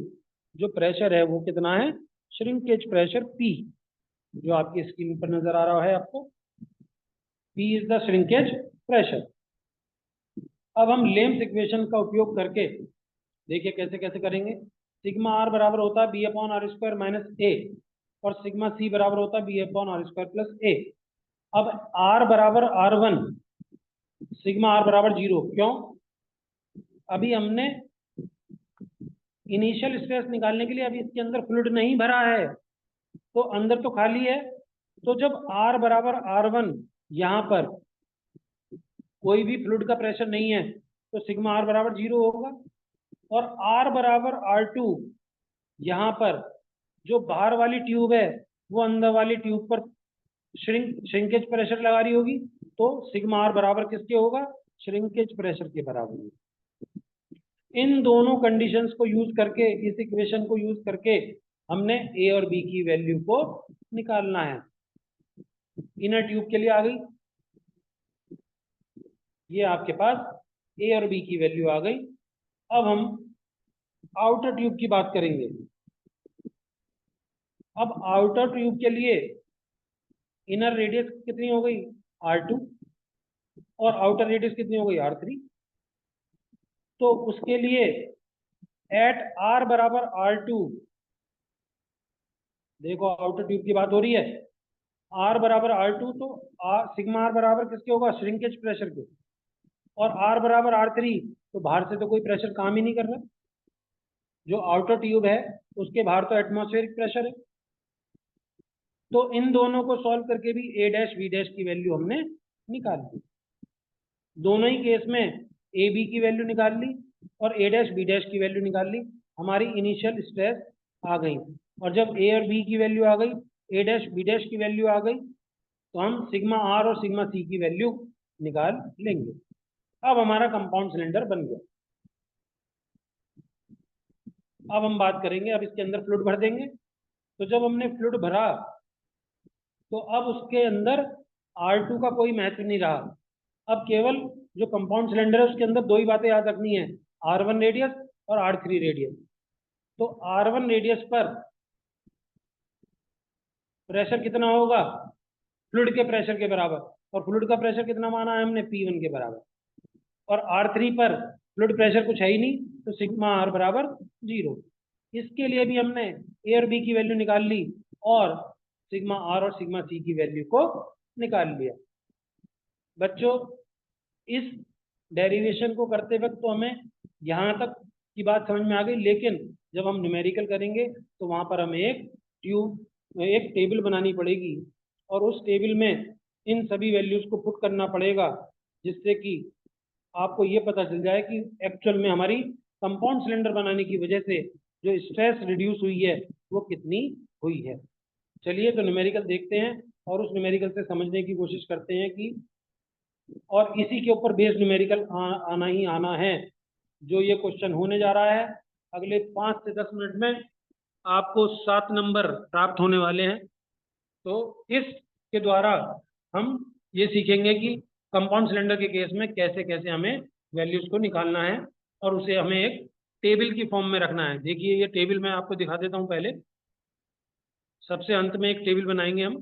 जो प्रेशर है वो कितना है? श्रिंकेज प्रेशर P, जो आपकी स्क्रीन पर नजर आ रहा है आपको। P is the shrinkage pressure. अब हम लेम्स इक्वेशन का उपयोग करके देखिए कैसे कैसे करेंगे। सिग्मा R बराबर होता है B/R² माइनस ए, और सिग्मा C बराबर होता है B/R² प्लस ए। अब R बराबर R1, सिग्मा R बराबर 0। क्यों? अभी हमने इनिशियल स्ट्रेस निकालने के लिए अभी इसके अंदर फ्लूइड नहीं भरा है, तो अंदर तो खाली है। तो जब R बराबर R1, यहाँ पर कोई भी फ्लूइड का प्रेशर नहीं है, तो सिग्मा आर बराबर 0 होगा। और आर बराबर R2, यहाँ पर जो बाहर वाली ट्यूब है वो अंदर वाली ट्यूब पर श्रिंकेज प्रेशर लगा रही होगी, तो सिग्मा आर बराबर किसके होगा? श्रिंकेज प्रेशर के बराबर होगा। इन दोनों कंडीशंस को यूज करके, इस इक्वेशन को यूज करके हमने ए और बी की वैल्यू को निकालना है। इनर ट्यूब के लिए आ गई, ये आपके पास ए और बी की वैल्यू आ गई। अब हम आउटर ट्यूब की बात करेंगे। अब आउटर ट्यूब के लिए इनर रेडियस कितनी हो गई? R2, और आउटर रेडियस कितनी हो गई? R3। तो उसके लिए एट R बराबर R2, देखो आउटर ट्यूब की बात हो रही है, R बराबर R2, तो सिग्मा आर बराबर किसके होगा? श्रिंकेज प्रेशर के। और R बराबर R3, तो बाहर से तो कोई प्रेशर काम ही नहीं कर रहा, जो आउटर ट्यूब है उसके बाहर तो एटमॉस्फेरिक प्रेशर है। तो इन दोनों को सॉल्व करके भी ए डैश बी डैश की वैल्यू हमने निकाल ली। दोनों ही केस में ए बी की वैल्यू निकाल ली और ए डैश बी डैश की वैल्यू निकाल ली। हमारी इनिशियल स्ट्रेस आ गई, और जब ए और बी की वैल्यू आ गई, ए डैश बी डैश की वैल्यू आ गई, तो हम सिग्मा आर और सिग्मा सी की वैल्यू निकाल लेंगे। अब हमारा कंपाउंड सिलेंडर बन गया। अब हम बात करेंगे, अब इसके अंदर फ्लूइड भर देंगे। तो जब हमने फ्लूइड भरा, तो अब उसके अंदर R2 का कोई महत्व नहीं रहा। अब केवल जो कंपाउंड सिलेंडर है उसके अंदर दो ही बातें याद रखनी है, R1 रेडियस और R3 रेडियस। तो R1 रेडियस पर प्रेशर कितना होगा? फ्लूइड के प्रेशर के बराबर, और फ्लूइड का प्रेशर कितना माना है हमने? P1 के बराबर। और R3 पर फ्लूइड प्रेशर कुछ है ही नहीं, तो सिग्मा आर बराबर 0। इसके लिए भी हमने ए और बी की वैल्यू निकाल ली और सिग्मा आर और सिग्मा सी की वैल्यू को निकाल लिया। बच्चों, इस डेरिवेशन को करते वक्त तो हमें यहाँ तक की बात समझ में आ गई, लेकिन जब हम न्यूमेरिकल करेंगे तो वहाँ पर हमें एक टेबल बनानी पड़ेगी, और उस टेबल में इन सभी वैल्यूज को पुट करना पड़ेगा, जिससे कि आपको ये पता चल जाए कि एक्चुअल में हमारी कंपाउंड सिलेंडर बनाने की वजह से जो स्ट्रेस रिड्यूस हुई है वो कितनी हुई है। चलिए तो न्यूमेरिकल देखते हैं और उस न्यूमेरिकल से समझने की कोशिश करते हैं कि, और इसी के ऊपर बेस्ड न्यूमेरिकल आना ही आना है। जो ये क्वेश्चन होने जा रहा है, अगले 5 से 10 मिनट में आपको 7 नंबर प्राप्त होने वाले हैं। तो इसके द्वारा हम ये सीखेंगे कि कंपाउंड सिलेंडर के केस में कैसे कैसे हमें वैल्यूज को निकालना है, और उसे हमें एक टेबल की फॉर्म में रखना है। देखिए ये टेबल मैं आपको दिखा देता हूँ। पहले सबसे अंत में एक टेबल बनाएंगे हम,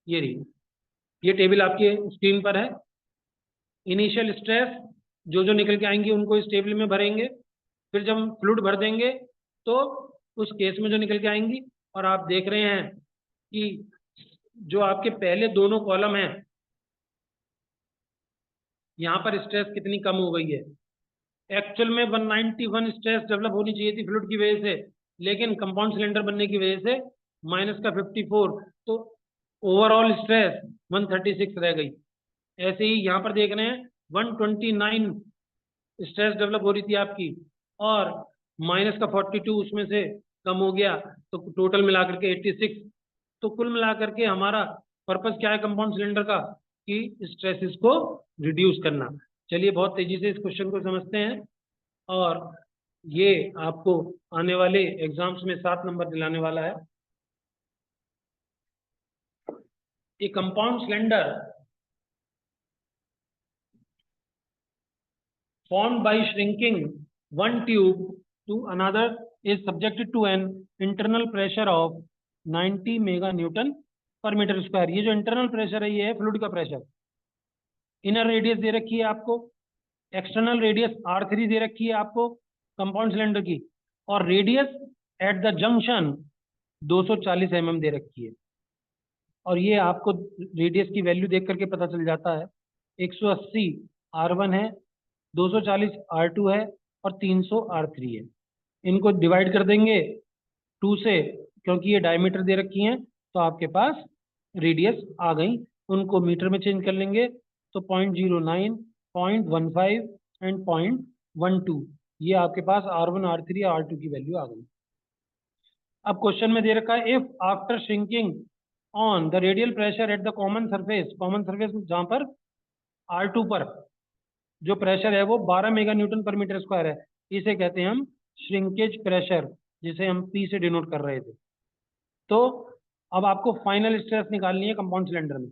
ये रही। ये टेबल आपके स्क्रीन पर है। इनिशियल स्ट्रेस जो जो निकल के आएंगी उनको इस टेबल में भरेंगे। फिर जब हम फ्लूइड भर देंगे तो उस केस में जो निकल के आएंगी, और आप देख रहे हैं कि जो आपके पहले दोनों कॉलम हैं, यहाँ पर स्ट्रेस कितनी कम हो गई है। एक्चुअल में 191 स्ट्रेस डेवलप होनी चाहिए थी फ्लूइड की वजह से, लेकिन कंपाउंड सिलेंडर बनने की वजह से माइनस का 54, तो ओवरऑल स्ट्रेस 136 रह गई। ऐसे ही यहाँ पर देख रहे हैं 129 स्ट्रेस डेवलप हो रही थी आपकी, और माइनस का 42 उसमें से कम हो गया, तो टोटल मिलाकर के 86। तो कुल मिलाकर के हमारा पर्पस क्या है कंपाउंड सिलेंडर का? कि स्ट्रेसेस को रिड्यूस करना। चलिए बहुत तेजी से इस क्वेश्चन को समझते हैं, और ये आपको आने वाले एग्जाम्स में 7 नंबर दिलाने वाला है। ए compound cylinder formed by shrinking one tube to another is subjected to an internal pressure of 90 mega newton per metre square. ये जो इंटरनल प्रेशर है ये है फ्लूइड का प्रेशर। इनर रेडियस दे रखी है आपको, एक्सटर्नल रेडियस R3 दे रखी है आपको कंपाउंड सिलेंडर की, और radius at the junction 240 mm दे रखी है। और ये आपको रेडियस की वैल्यू देख करके पता चल जाता है। 180 R1 है, 240 R2 है, और 300 R3 है। इनको डिवाइड कर देंगे 2 से, क्योंकि ये डायमीटर दे रखी हैं, तो आपके पास रेडियस आ गई। उनको मीटर में चेंज कर लेंगे तो 009, 015, एंड 0.12। ये आपके पास R1 R3 R2 की वैल्यू आ गई। अब क्वेश्चन में दे रखा है if after shrinking on the radial pressure at the common surface जहां पर R2 पर जो प्रेशर है वो 12 mega newton per metre square है, इसे कहते हैं हम श्रिंकेज प्रेशर, जिसे हम P से डिनोट कर रहे थे। तो अब आपको फाइनल स्ट्रेस निकालनी है कंपाउंड सिलेंडर में।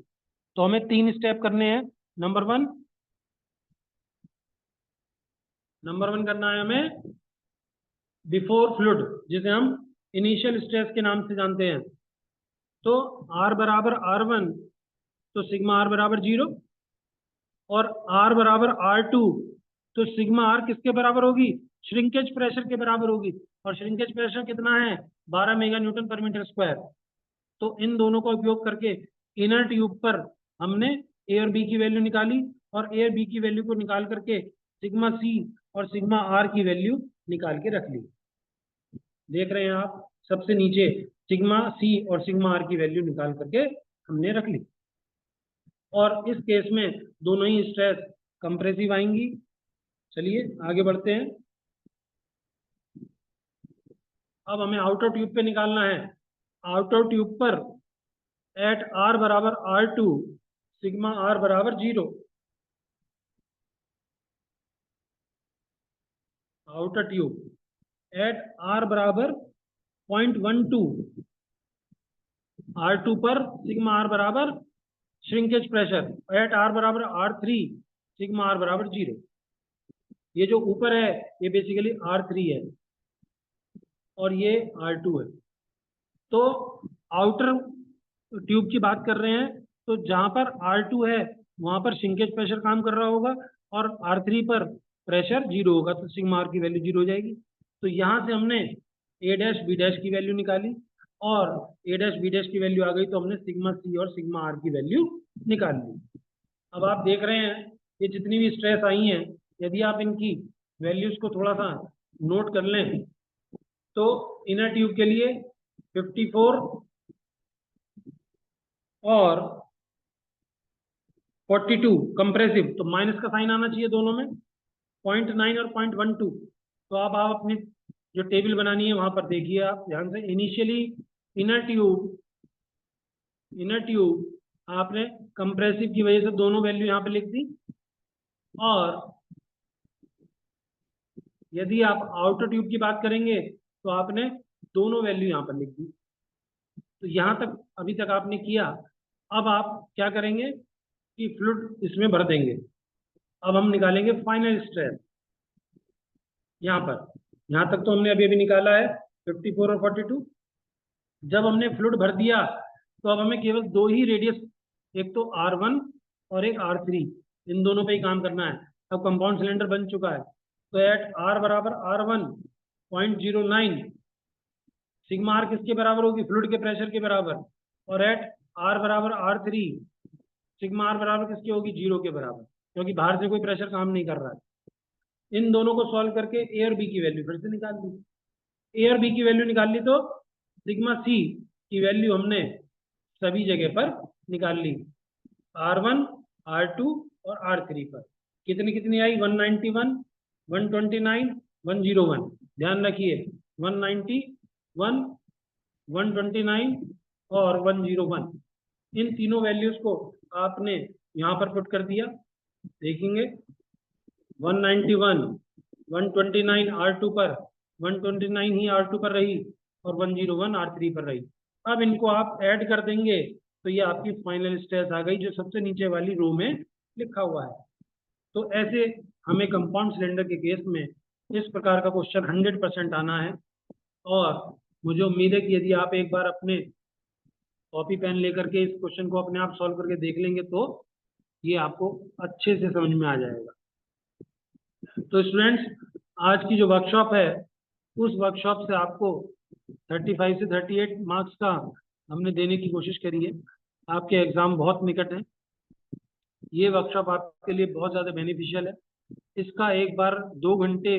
तो हमें 3 स्टेप करने हैं। नंबर वन करना है हमें बिफोर फ्लूइड, जिसे हम इनिशियल स्ट्रेस के नाम से जानते हैं। तो R बराबर R1, तो सिग्मा R बराबर 0, और R बराबर R2, तो सिग्मा R किसके बराबर होगी? श्रिंकेज प्रेशर के बराबर होगी। और श्रिंकेज प्रेशर कितना है? 12 mega newton per metre square. तो इन दोनों का उपयोग करके इनर ट्यूब पर हमने ए और बी की वैल्यू निकाली, और ए और बी की वैल्यू को निकाल करके सिग्मा सी और सिग्मा आर की वैल्यू निकाल के रख ली। देख रहे हैं आप, सबसे नीचे सिग्मा सी और सिग्मा आर की वैल्यू निकाल करके हमने रख ली। और इस केस में दोनों ही स्ट्रेस कंप्रेसिव आएंगी। चलिए आगे बढ़ते हैं। अब हमें आउटर ट्यूब पे निकालना है। आउटर ट्यूब पर एट R बराबर R2 सिग्मा R बराबर 0। आउटर ट्यूब एट R बराबर 0.12, R2 पर सिग्मा R बराबर श्रिंकेज प्रेशर, एट R बराबर R3 सिग्मा R बराबर 0। ये जो ऊपर है ये बेसिकली R3 है और ये R2 है। तो आउटर ट्यूब की बात कर रहे हैं, तो जहां पर R2 है वहां पर श्रिंकेज प्रेशर काम कर रहा होगा, और R3 पर प्रेशर 0 होगा, तो सिग्मा R की वैल्यू 0 हो जाएगी। तो यहाँ से हमने A डैश B डैश की वैल्यू निकाली, और A डैश B डैश की वैल्यू आ गई, तो हमने सिग्मा C और सिग्मा R की वैल्यू निकाल ली। अब आप देख रहे हैं ये जितनी भी स्ट्रेस आई हैं, यदि आप इनकी वैल्यूज को थोड़ा सा नोट कर लें, तो इनर ट्यूब के लिए 54 और 42 कंप्रेसिव, तो माइनस का साइन आना चाहिए दोनों में, 0.9 और 0.12। तो अब आप अपनी जो टेबल बनानी है वहां पर देखिए आप ध्यान से। इनिशियली इनर ट्यूब आपने कंप्रेसिव की वजह से दोनों वैल्यू यहाँ पे लिख दी, और यदि आप आउटर ट्यूब की बात करेंगे तो आपने दोनों वैल्यू यहाँ पर लिख दी। तो यहाँ तक अभी तक आपने किया। अब आप क्या करेंगे कि फ्लूइड इसमें भर देंगे। अब हम निकालेंगे फाइनल स्ट्रेस यहाँ पर। यहाँ तक तो हमने अभी अभी निकाला है 54 और 42। जब हमने फ्लूइड भर दिया तो अब हमें केवल दो ही रेडियस, एक तो R1 और एक R3, इन दोनों पे ही काम करना है। अब कंपाउंड सिलेंडर बन चुका है, तो एट R बराबर R1 0.09 सिग्मा आर किसके बराबर होगी? फ्लूइड के प्रेशर के बराबर। और एट R बराबर R3 सिग्मा आर बराबर किसके होगी? 0 के बराबर, क्योंकि बाहर से कोई प्रेशर काम नहीं कर रहा है। इन दोनों को सॉल्व करके ए और बी की वैल्यू फिर से निकाल दी। ए और बी की वैल्यू निकाल ली, तो सिग्मा सी की वैल्यू हमने सभी जगह पर निकाल ली, R1 R2 और R3 पर। कितनी कितनी आई? 191, 129, 101। ध्यान रखिए 191, 129 और 101, इन तीनों वैल्यूज को आपने यहाँ पर पुट कर दिया। देखेंगे 191 129 R2 पर, 129 ही R2 पर रही, और 101 R3 पर रही। अब इनको आप ऐड कर देंगे तो ये आपकी फाइनल स्ट्रेस आ गई, जो सबसे नीचे वाली रो में लिखा हुआ है। तो ऐसे हमें कंपाउंड सिलेंडर के केस में इस प्रकार का क्वेश्चन 100% आना है। और मुझे उम्मीद है कि यदि आप एक बार अपने कॉपी पेन लेकर के इस क्वेश्चन को अपने आप सॉल्व करके देख लेंगे तो ये आपको अच्छे से समझ में आ जाएगा। तो स्टूडेंट्स, आज की जो वर्कशॉप है उस वर्कशॉप से आपको 35 से 38 मार्क्स का हमने देने की कोशिश करी है। आपके एग्ज़ाम बहुत निकट हैं। ये वर्कशॉप आपके लिए बहुत ज़्यादा बेनिफिशियल है। इसका एक बार 2 घंटे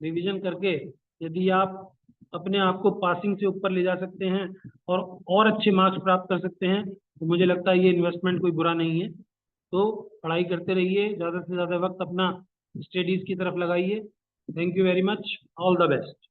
रिवीजन करके यदि आप अपने आप को पासिंग से ऊपर ले जा सकते हैं और अच्छे मार्क्स प्राप्त कर सकते हैं, तो मुझे लगता है ये इन्वेस्टमेंट कोई बुरा नहीं है। तो पढ़ाई करते रहिए, ज़्यादा से ज़्यादा वक्त अपना स्टडीज की तरफ लगाइए। Thank you very much, all the best.